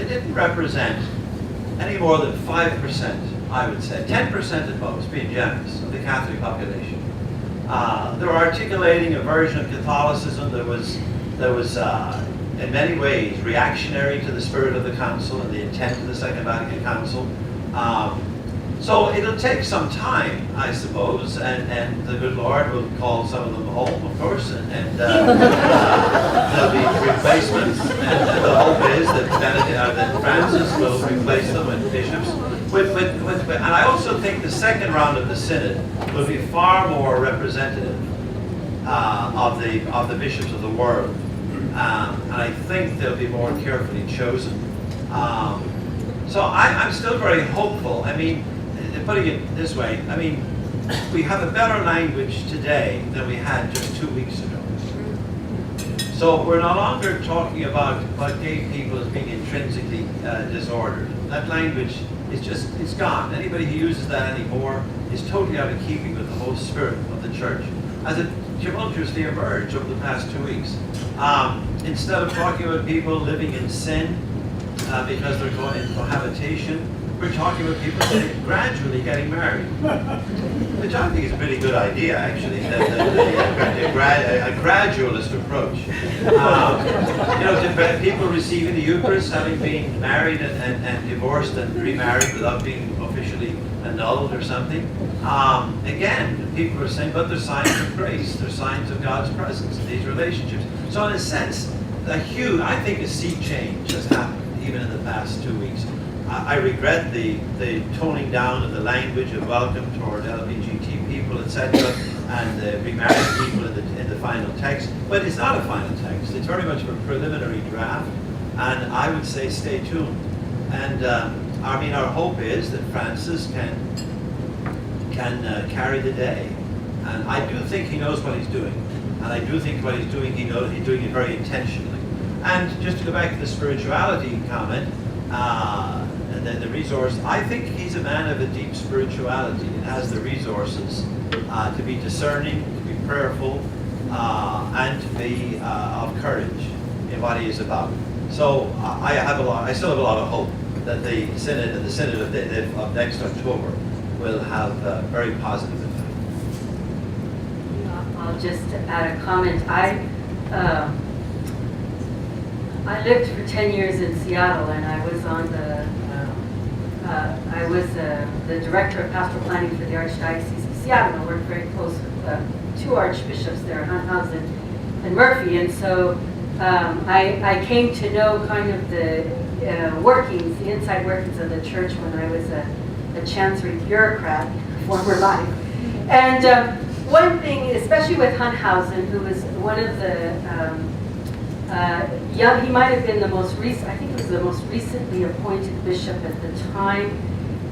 didn't represent any more than 5%, I would say, 10% at most, being generous, of the Catholic population. They were articulating a version of Catholicism that was in many ways reactionary to the spirit of the Council and the intent of the Second Vatican Council. So it'll take some time, I suppose, and the good Lord will call some of them home, of course, and there'll be replacements. And the hope is that Francis will replace them with bishops. And I also think the second round of the Synod will be far more representative of the bishops of the world. And I think they'll be more carefully chosen. So I'm still very hopeful. I mean, putting it this way, we have a better language today than we had just 2 weeks ago. So we're no longer talking about gay people as being intrinsically disordered. That language it's gone. Anybody who uses that anymore is totally out of keeping with the whole spirit of the Church, as it tumultuously emerged over the past 2 weeks. Instead of talking about people living in sin because they're going into cohabitation, we're talking about people gradually getting married, which I think is a pretty good idea, actually, a gradualist approach. To people receiving the Eucharist, having been married and divorced and remarried without being officially annulled or something. Again, people are saying, but they're signs of grace, they're signs of God's presence in these relationships. So in a sense, I think a sea change has happened even in the past 2 weeks. I regret the toning down of the language of welcome toward LGBT people, etc., and the remarried people in the final text. But it's not a final text. It's very much a preliminary draft, and I would say stay tuned. And our hope is that Francis can carry the day. And I do think he knows what he's doing, and I do think what he's doing, he's doing it very intentionally. And just to go back to the spirituality comment. And the resource, I think he's a man of a deep spirituality and has the resources to be discerning, to be prayerful, and to be of courage in what he is about. So I still have a lot of hope that the Synod and the Synod of next October will have a very positive effect. I'll just add a comment. I lived for 10 years in Seattle, and I was on the director of pastoral planning for the Archdiocese of Seattle. I worked very close with two archbishops there, Hunthausen and Murphy, and so I came to know kind of the the inside workings of the church when I was a chancery bureaucrat in former life. And one thing, especially with Hunthausen, who was one of the he might have been the most recent, I think he was the most recently appointed bishop at the time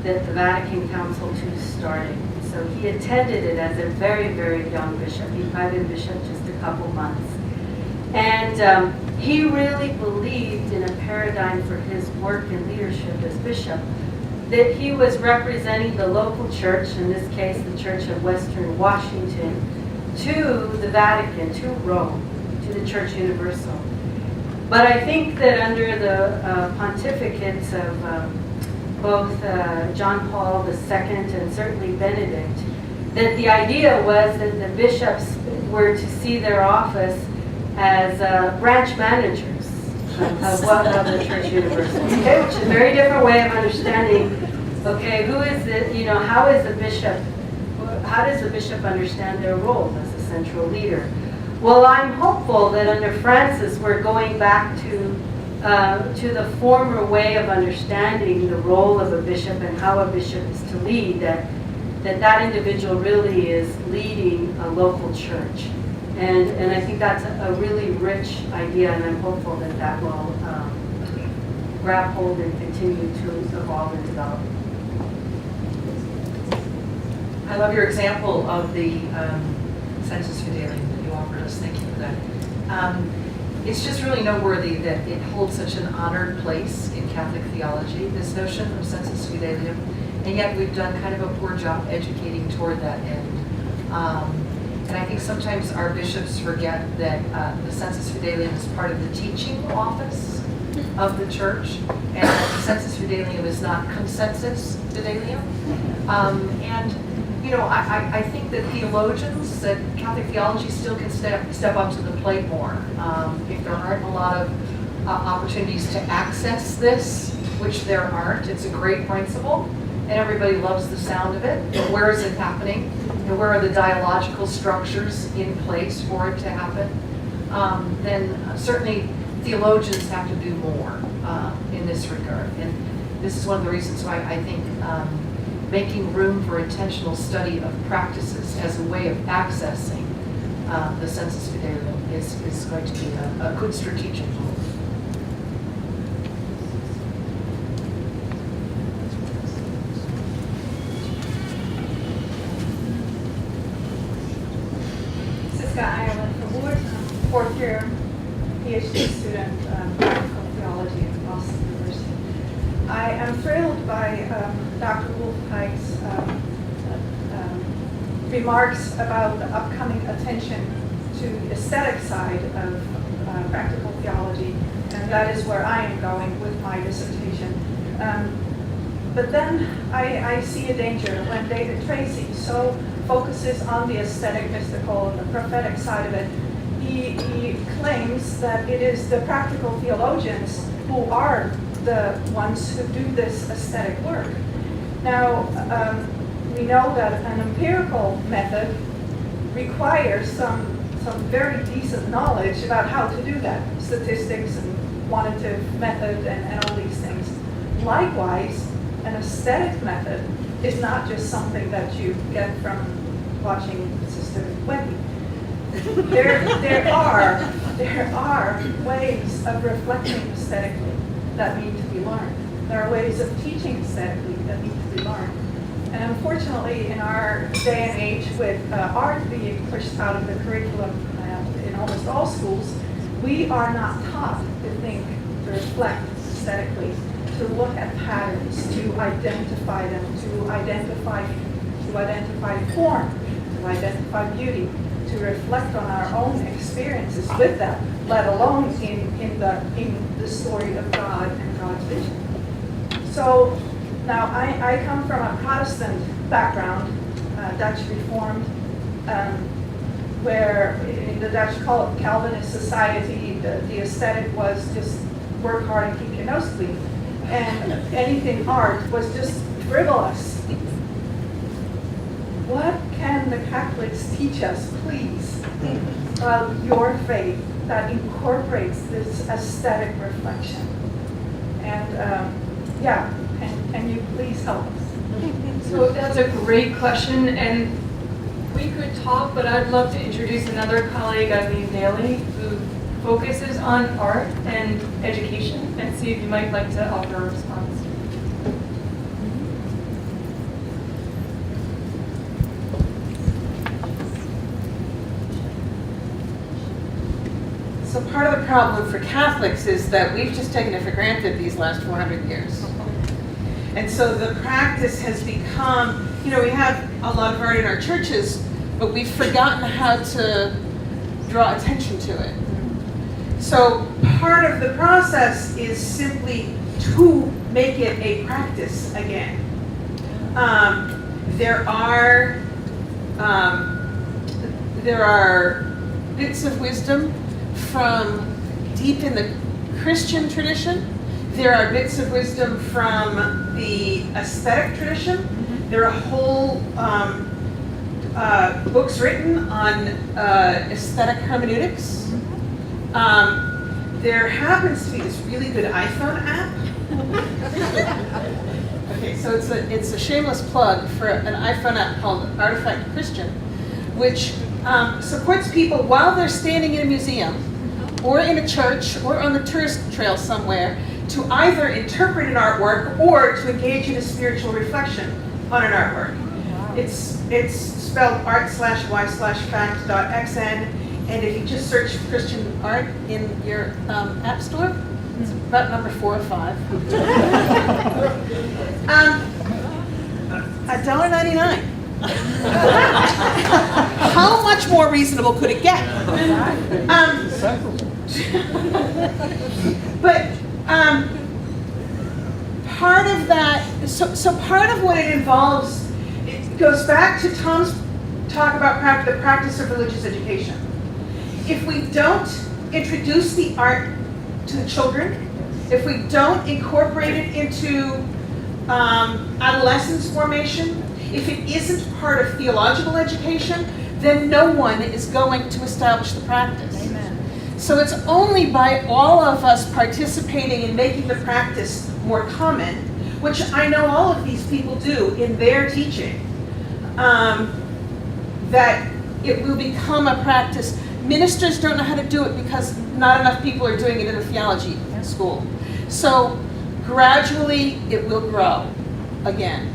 that the Vatican Council II started. So he attended it as a very, very young bishop. He might have been bishop just a couple months. And he really believed in a paradigm for his work and leadership as bishop, that he was representing the local church, in this case the Church of Western Washington, to the Vatican, to Rome, to the Church Universal. But I think that under the pontificates of both John Paul II and certainly Benedict, that the idea was that the bishops were to see their office as branch managers of the Church Universal, okay, which is a very different way of understanding, okay, who is the, how is the bishop, how does the bishop understand their role as a central leader? Well, I'm hopeful that under Francis we're going back to the former way of understanding the role of a bishop and how a bishop is to lead, that individual really is leading a local church. And I think that's a really rich idea, and I'm hopeful that that will grab hold and continue to evolve and develop. I love your example of the Sensus Fidelium that you offered us. Thank you for that. It's just really noteworthy that it holds such an honored place in Catholic theology, this notion of Sensus Fidelium, and yet we've done kind of a poor job educating toward that end. And I think sometimes our bishops forget that the Sensus Fidelium is part of the teaching office of the church, and that the Sensus Fidelium is not consensus fidelium. I think that theologians, that Catholic theology still can step up to the plate more. If there aren't a lot of opportunities to access this, which there aren't, it's a great principle, and everybody loves the sound of it. But where is it happening? And where are the dialogical structures in place for it to happen? Then certainly theologians have to do more in this regard. And this is one of the reasons why I think making room for intentional study of practices as a way of accessing the Sensus Fidelium is going to be a good strategic move. Ireland from Wood, fourth year PhD student, practical theology at Boston University. I am thrilled by Dr. Wolfheit's remarks about the upcoming attention to the aesthetic side of practical theology, and that is where I am going with my dissertation. But then I see a danger when David Tracy so focuses on the aesthetic, mystical, and the prophetic side of it. He claims that it is the practical theologians who are the ones who do this aesthetic work. Now, we know that an empirical method requires some very decent knowledge about how to do that, statistics and quantitative method and all these things. Likewise, an aesthetic method is not just something that you get from watching Sister Wendy. There are ways of reflecting aesthetically that need to be learned. There are ways of teaching aesthetically that need to be learned. And unfortunately, in our day and age, with art being pushed out of the curriculum in almost all schools, we are not taught to think, to reflect aesthetically, to look at patterns, to identify them, to identify form, to identify beauty, to reflect on our own experiences with that, let alone in the story of God and God's vision. So now I come from a Protestant background, Dutch Reformed, where in the Dutch Calvinist society, the aesthetic was just work hard and keep your nose clean. And anything art was just frivolous. What can the Catholics teach us, please, about your faith that incorporates this aesthetic reflection? And can you please help us? So that's a great question, and we could talk, but I'd love to introduce another colleague, Eileen Daly, who focuses on art and education, and see if you might like to offer a response. So part of the problem for Catholics is that we've just taken it for granted these last 400 years. And so the practice has become, we have a lot of art in our churches, but we've forgotten how to draw attention to it. So part of the process is simply to make it a practice again. There are bits of wisdom from deep in the Christian tradition. There are bits of wisdom from the aesthetic tradition. There are whole books written on aesthetic hermeneutics. There happens to be this really good iPhone app. Okay, so it's a shameless plug for an iPhone app called Artifact Christian, which supports people while they're standing in a museum or in a church or on the tourist trail somewhere to either interpret an artwork or to engage in a spiritual reflection on an artwork. It's spelled art/y/fact.xn, and if you just search Christian art in your app store, it's about number 4 or 5. $1.99. How much more reasonable could it get? But part of that, so part of what it involves, it goes back to Tom's talk about the practice of religious education. If we don't introduce the art to the children, if we don't incorporate it into adolescence formation, if it isn't part of theological education, then no one is going to establish the practice. Amen. So it's only by all of us participating in making the practice more common, which I know all of these people do in their teaching, that it will become a practice. Ministers don't know how to do it because not enough people are doing it in a theology school. So gradually it will grow again.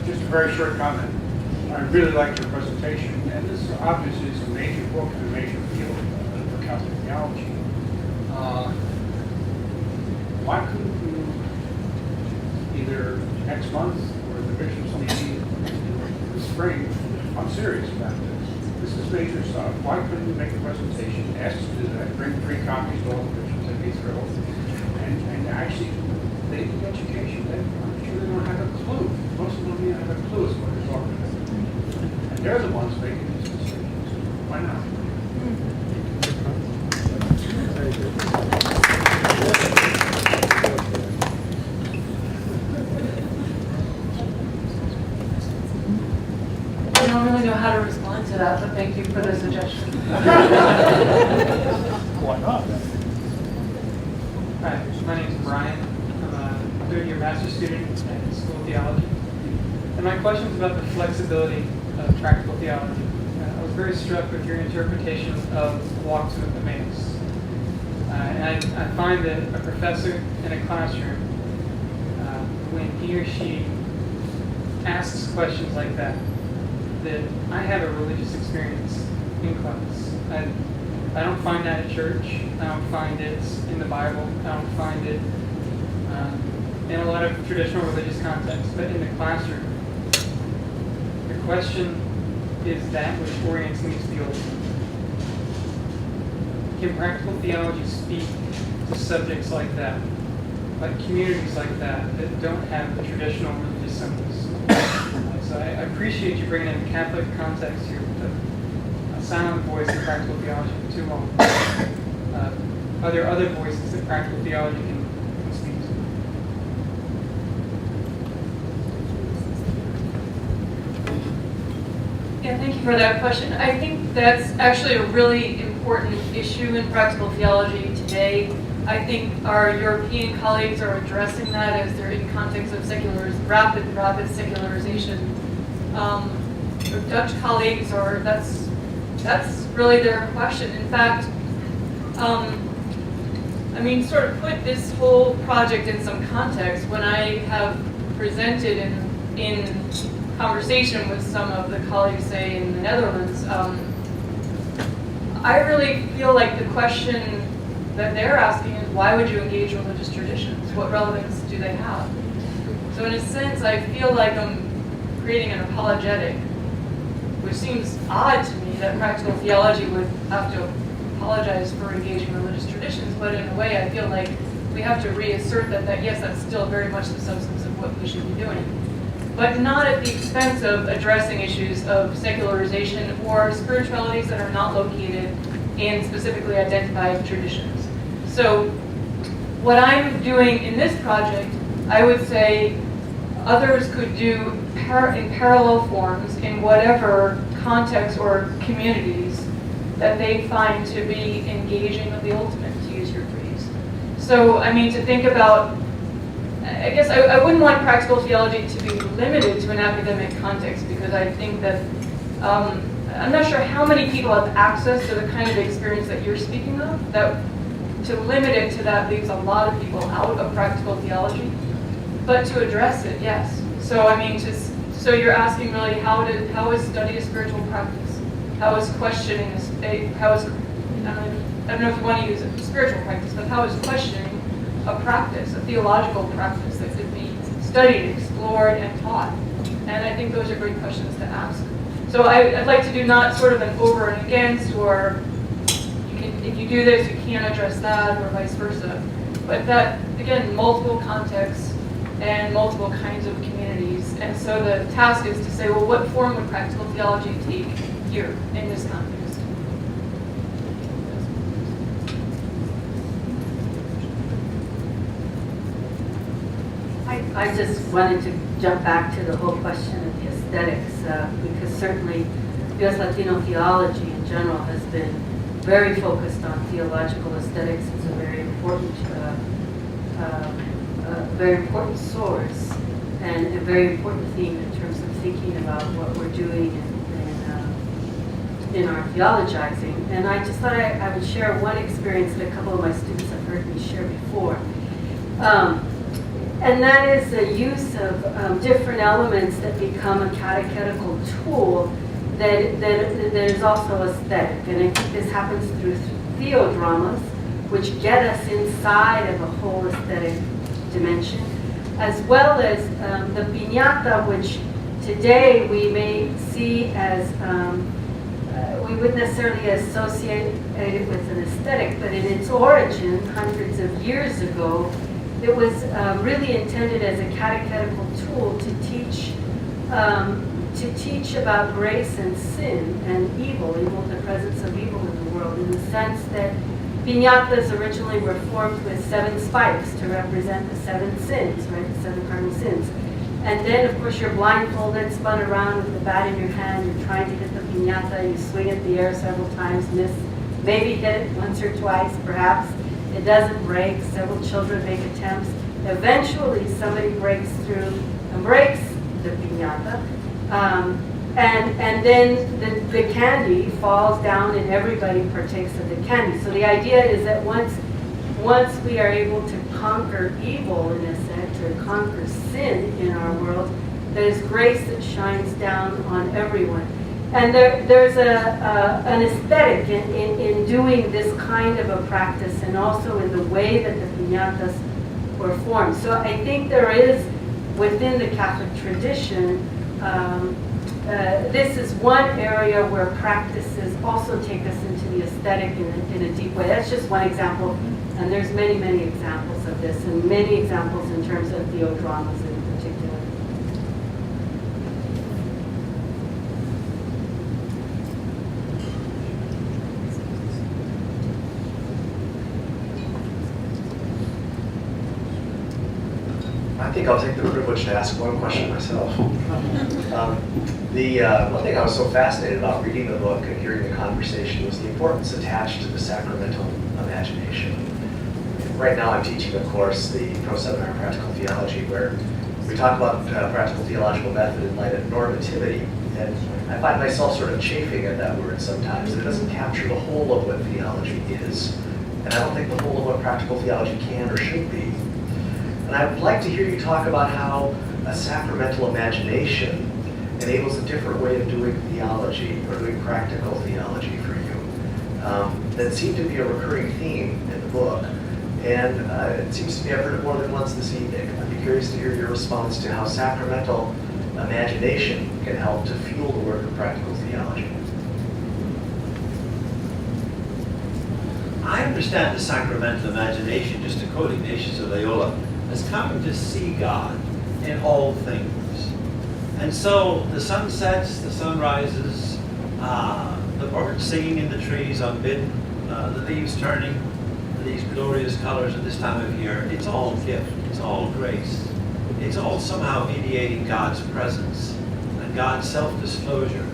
Just a very short comment. I really liked your presentation, and this obviously is a major book and a major field for Catholic theology. Why couldn't you, either next month or the bishops' meeting in the spring, I'm serious about this. This is major stuff. Why couldn't you make a presentation, ask us to do that, bring 3 copies to all the bishops, they'd be thrilled, and actually they do education. I'm sure they don't have a clue. Most of them don't even have a clue as to what they're talking about. And they're the ones making these decisions. Why not? I don't really know how to respond to that, but thank you for the suggestion. Why not? Hi, my name is Brian. I'm a third-year master's student at the School of Theology. And my question is about the flexibility of practical theology. I was very struck with your interpretation of Walk to Emmaus. And I find that a professor in a classroom, when he or she asks questions like that I have a religious experience in class. I don't find that at church. I don't find it in the Bible. I don't find it in a lot of traditional religious contexts. But in the classroom, the question is that which orients me to the Old Testament. Can practical theology speak to subjects like that, like communities like that don't have the traditional religious symbols? So I appreciate you bringing in the Catholic context here with a silent voice in practical theology for too long. Are there other voices that practical theology can speak to? Yeah, thank you for that question. I think that's actually a really important issue in practical theology today. I think our European colleagues are addressing that as they're in context of rapid secularization. Our Dutch colleagues that's really their question. In fact, sort of put this whole project in some context. When I have presented in in conversation with some of the colleagues, say, in the Netherlands, I really feel like the question that they're asking is, why would you engage religious traditions? What relevance do they have? So in a sense, I feel like I'm creating an apologetic, which seems odd to me that practical theology would have to apologize for engaging religious traditions, but in a way I feel like we have to reassert that yes, that's still very much the substance of what we should be doing, but not at the expense of addressing issues of secularization or spiritualities that are not located in specifically identified traditions. So what I'm doing in this project, I would say others could do in parallel forms in whatever context or communities that they find to be engaging of the ultimate, to use your phrase. So, I mean, to think about, I guess I wouldn't want practical theology to be limited to an academic context, because I think that, I'm not sure how many people have access to the kind of experience that you're speaking of, that to limit it to that leaves a lot of people out of practical theology. But to address it, yes. So I mean, so you're asking really how is study a spiritual practice? How is questioning how is, I don't know if you want to use a spiritual practice, but how is questioning a practice, a theological practice that could be studied, explored, and taught? And I think those are great questions to ask. So I'd like to do not sort of an over and against, or if you do this, you can't address that, or vice versa. But that, again, multiple contexts and multiple kinds of communities. And so the task is to say, well, what form would practical theology take here in this context? I just wanted to jump back to the whole question of the aesthetics, because certainly U.S. Latino theology in general has been very focused on theological aesthetics. It's a very important source and a very important theme in terms of thinking about what we're doing in our theologizing. And I just thought I would share one experience that a couple of my students have heard me share before. And that is the use of different elements that become a catechetical tool that is also aesthetic. And I think this happens through theodramas, which get us inside of a whole aesthetic dimension, as well as the piñata, which today we may see as, we wouldn't necessarily associate it with an aesthetic, but in its origin, hundreds of years ago, it was really intended as a catechetical tool to teach about grace and sin and evil, the presence of evil in the world, in the sense that piñatas originally were formed with 7 spikes to represent the 7 sins, right, the 7 cardinal sins. And then, of course, you're blindfolded, spun around with the bat in your hand, you're trying to hit the piñata, you swing it in the air several times, miss, maybe hit it once or twice, perhaps. It doesn't break. Several children make attempts. Eventually, somebody breaks through and breaks the piñata. And then the candy falls down and everybody partakes of the candy. So the idea is that once we are able to conquer evil, in a sense, or conquer sin in our world, there's grace that shines down on everyone. And there's an aesthetic in doing this kind of a practice, and also in the way that the piñatas were formed. So I think there is, within the Catholic tradition, this is one area where practices also take us into the aesthetic in a deep way. That's just one example, and there's many, many examples of this, and many examples in terms of theodramas in particular. I think I'll take the privilege to ask one question myself. One thing I was so fascinated about reading the book and hearing the conversation was the importance attached to the sacramental imagination. Right now I'm teaching a course, the Pro Seminar in Practical Theology, where we talk about practical theological method in light of normativity. And I find myself sort of chafing at that word sometimes. It doesn't capture the whole of what theology is. And I don't think the whole of what practical theology can or should be. And I would like to hear you talk about how a sacramental imagination enables a different way of doing theology or doing practical theology for you. That seemed to be a recurring theme in the book. And it seems to me I've heard it more than once this evening. I'd be curious to hear your response to how sacramental imagination can help to fuel the work of practical theology. I understand the sacramental imagination, just to quote Ignatius of Loyola, as coming to see God in all things. And so the sun sets, the sun rises, the birds singing in the trees unbidden, the leaves turning, these glorious colors at this time of year, it's all gift, it's all grace. It's all somehow mediating God's presence and God's self-disclosure.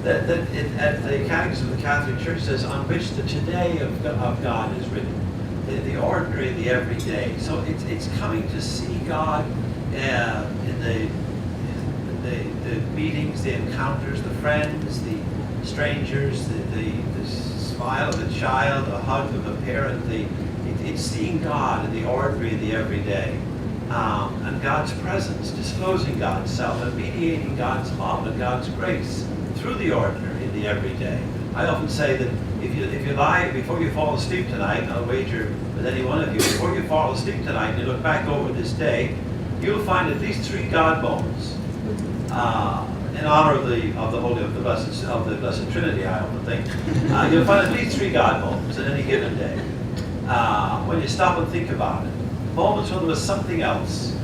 At the Catechism of the Catholic Church says, on which the today of God is written, the ordinary, the everyday. So it's coming to see God in the meetings, the encounters, the friends, the strangers, the smile of a child, the hug of a parent. It's seeing God in the ordinary, the everyday. And God's presence, disclosing God's self and mediating God's love and God's grace through the ordinary and the everyday. I often say that if you lie before you fall asleep tonight, and I'll wager with any one of you, before you fall asleep tonight and you look back over this day, you'll find at least 3 God moments in honor of the Blessed Trinity, I often think. You'll find at least 3 God moments in any given day. When you stop and think about it, moments when there was something else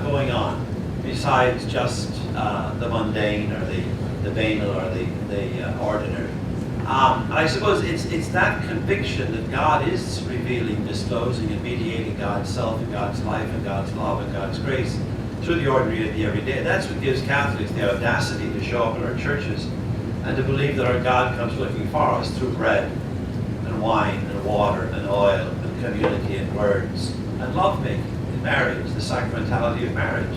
going on besides just the mundane or the banal or the ordinary. I suppose it's that conviction that God is revealing, disclosing, and mediating God's self and God's life and God's love and God's grace through the ordinary and the everyday. That's what gives Catholics the audacity to show up in our churches and to believe that our God comes looking for us through bread and wine and water and oil and community and words and lovemaking in marriage. The sacramentality of marriage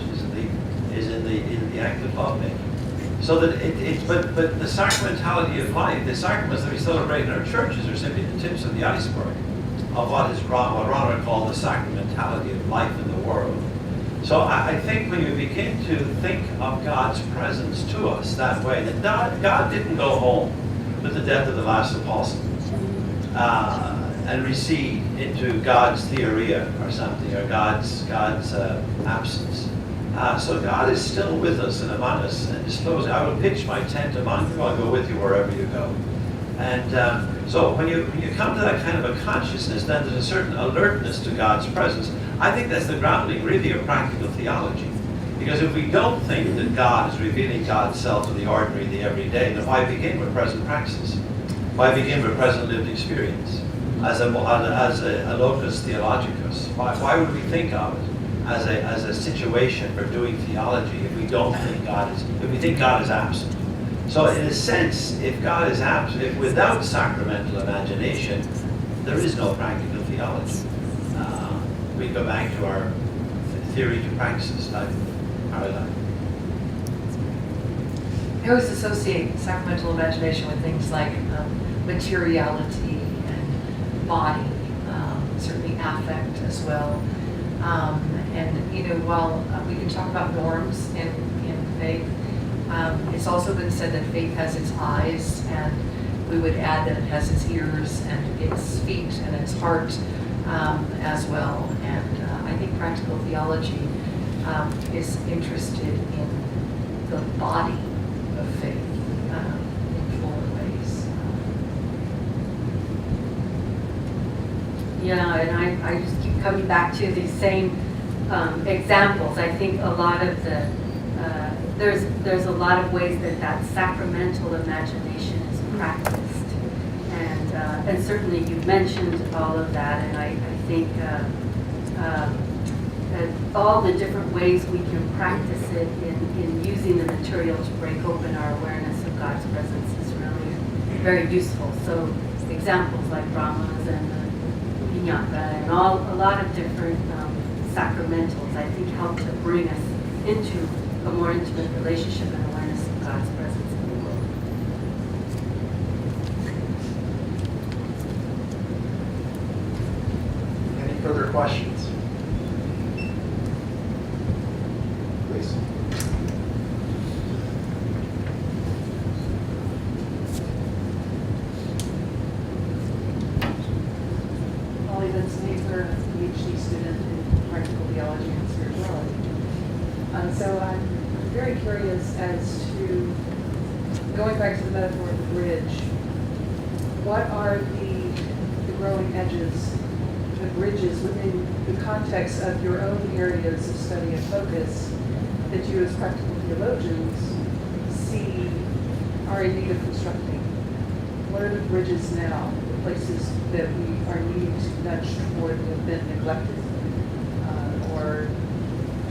is in the act of lovemaking. So that but the sacramentality of life, the sacraments that we celebrate in our churches are simply the tips of the iceberg of what Ronald called the sacramentality of life in the world. So I think when you begin to think of God's presence to us that way, that God didn't go home with the death of the last apostle and recede into God's theoria or something, or God's absence. So God is still with us and among us and disclosing. I will pitch my tent among you. I'll go with you wherever you go. And so when you come to that kind of a consciousness, then there's a certain alertness to God's presence. I think that's the grounding really of practical theology. Because if we don't think that God is revealing God's self to the ordinary, the everyday, then why begin with present praxis? Why begin with present lived experience as a locus theologicus? Why would we think of it as a situation for doing theology if we don't think if we think God is absent? So in a sense, if God is absent, if without sacramental imagination, there is no practical theology. We go back to our theory to praxis paradigm. I always associate sacramental imagination with things like materiality and body, certainly affect as well. And while we can talk about norms in faith, it's also been said that faith has its eyes, and we would add that it has its ears and its feet and its heart as well. And I think practical theology is interested in the body of faith in fuller ways. Yeah, and I just keep coming back to these same examples. I think a lot of there's a lot of ways that sacramental imagination is practiced, and certainly you mentioned all of that, and I think that all the different ways we can practice it in using the material to break open our awareness of God's presence is really very useful. So examples like dramas and piñata and a lot of different sacramentals, I think, help to bring us into a more intimate relationship and awareness of God's presence in the world. Any further questions? Please. very curious as to, going back to the metaphor of the bridge, what are the growing edges, the bridges within the context of your own areas of study and focus that you as practical theologians see are in need of constructing? What are the bridges now, the places that we are needing to nudge toward that have been neglected or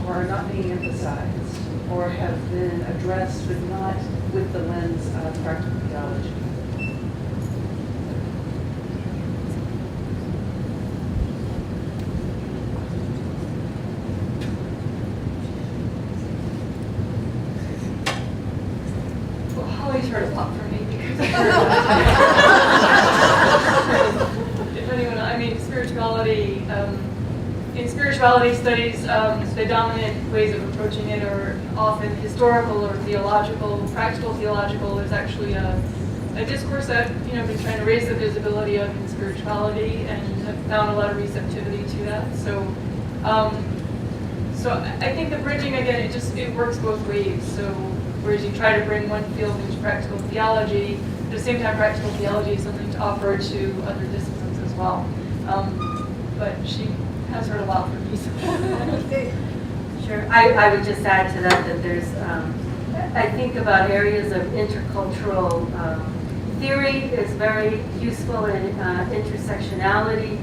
are not being emphasized or have been addressed but not with the lens of practical theology? Well, Holly's heard a lot from me because depending on, I mean, spirituality, in spirituality studies, the dominant ways of approaching it are often historical or theological. Practical theological is actually a discourse that, I've been trying to raise the visibility of in spirituality and have found a lot of receptivity to that. So I think the bridging, again, it works both ways. So whereas you try to bring one field into practical theology, at the same time practical theology is something to offer to other disciplines as well. But she has heard a lot from me. So. Sure. I would just add to that there's, I think about areas of intercultural theory is very useful in intersectionality.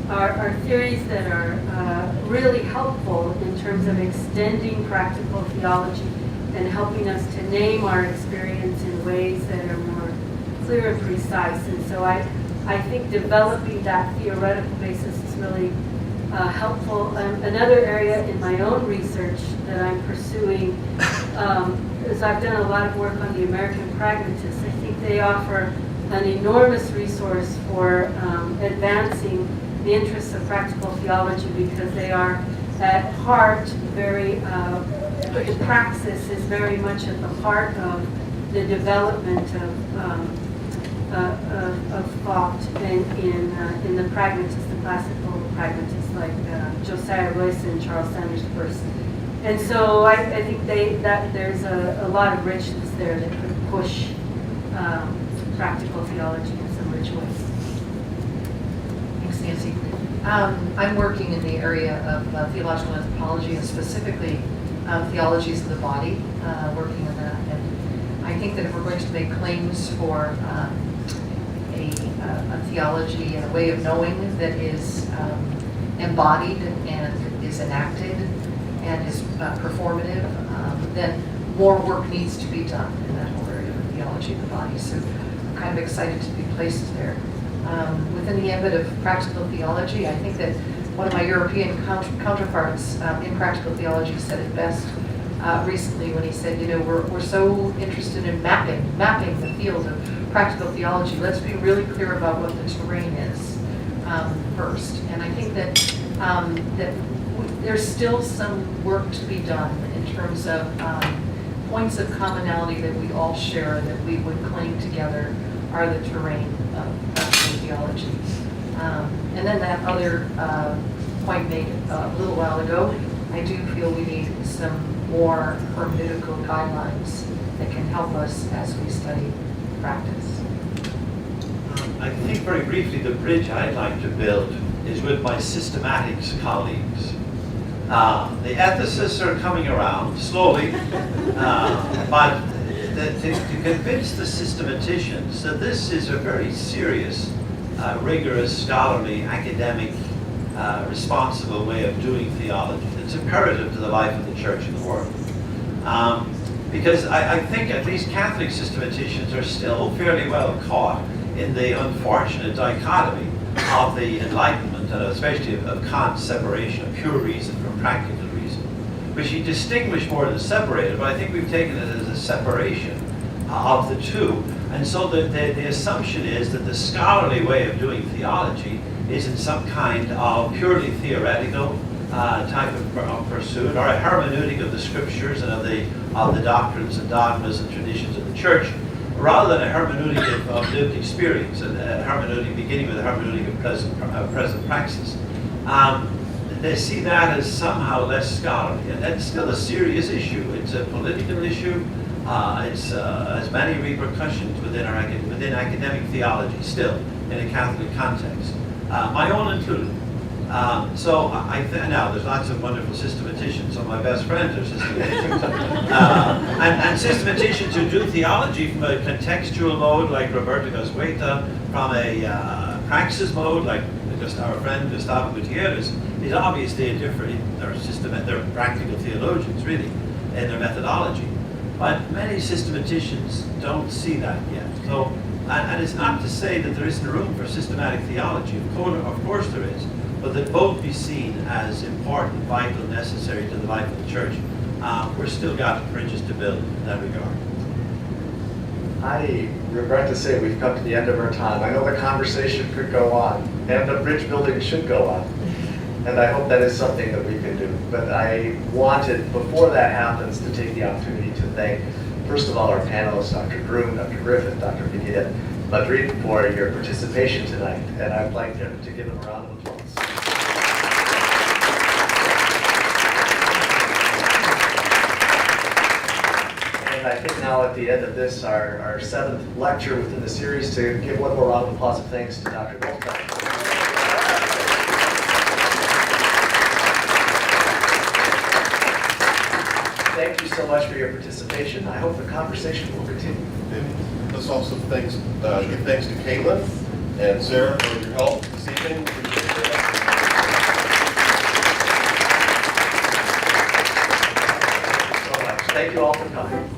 Are theories that are really helpful in terms of extending practical theology and helping us to name our experience in ways that are more clear and precise. And so I think developing that theoretical basis is really helpful. Another area in my own research that I'm pursuing is I've done a lot of work on the American pragmatists. I think they offer an enormous resource for advancing the interests of practical theology because they are at heart very, the praxis is very much at the heart of the development of thought in the pragmatists, the classical pragmatists like Josiah Royce and Charles Sanders Peirce. And so I think that there's a lot of richness there that could push practical theology in some rich ways. Thanks, Nancy. I'm working in the area of theological anthropology and specifically theologies of the body, working on that. And I think that if we're going to make claims for a theology and a way of knowing that is embodied and is enacted and is performative, then more work needs to be done in that whole area of theology of the body. So I'm kind of excited to be placed there. Within the ambit of practical theology, I think that one of my European counterparts in practical theology said it best recently when he said, we're so interested in mapping the field of practical theology. Let's be really clear about what the terrain is first. And I think that there's still some work to be done in terms of points of commonality that we all share that we would claim together are the terrain of practical theology. And then that other point made a little while ago, I do feel we need some more hermeneutical guidelines that can help us as we study practice. I think very briefly the bridge I'd like to build is with my systematics colleagues. The ethicists are coming around slowly, but to convince the systematicians that this is a very serious, rigorous, scholarly, academic, responsible way of doing theology. It's imperative to the life of the church and the world. Because I think at least Catholic systematicians are still fairly well caught in the unfortunate dichotomy of the Enlightenment, and especially of Kant's separation of pure reason from practical reason, which he distinguished more than separated, but I think we've taken it as a separation of the two. And so the assumption is that the scholarly way of doing theology is in some kind of purely theoretical type of pursuit, or a hermeneutic of the scriptures and of the doctrines and dogmas and traditions of the church, rather than a hermeneutic of lived experience, and a hermeneutic beginning with a hermeneutic of present praxis. they see that as somehow less scholarly, and that's still a serious issue. It's a political issue. It's has many repercussions within academic theology still in a Catholic context, my own included. So now there's lots of wonderful systematicians. Some of my best friends are systematicians, and systematicians who do theology from a contextual mode, like Roberto Gosueta, from a praxis mode, like our friend Gustavo Gutierrez, is obviously a different. They're practical theologians, really, in their methodology. But many systematicians don't see that yet. So, and it's not to say that there isn't room for systematic theology. Of course there is. But that both be seen as important, vital, necessary to the life of the church. We're still got bridges to build in that regard. I regret to say we've come to the end of our time. I know the conversation could go on, and the bridge building should go on. And I hope that is something that we can do. But I wanted, before that happens, to take the opportunity to thank, first of all, our panelists, Dr. Groom, Dr. Griffith, Dr. Vidya Madrid, for your participation tonight. And I'd like to give them a round of applause. And I think now at the end of this, our 7th lecture within the series, to give one more round of applause of thanks to Dr. Goldstein. Thank you so much for your participation. I hope the conversation will continue. And let's also give thanks to Caitlin and Sarah for your help this evening. Thank you all for coming.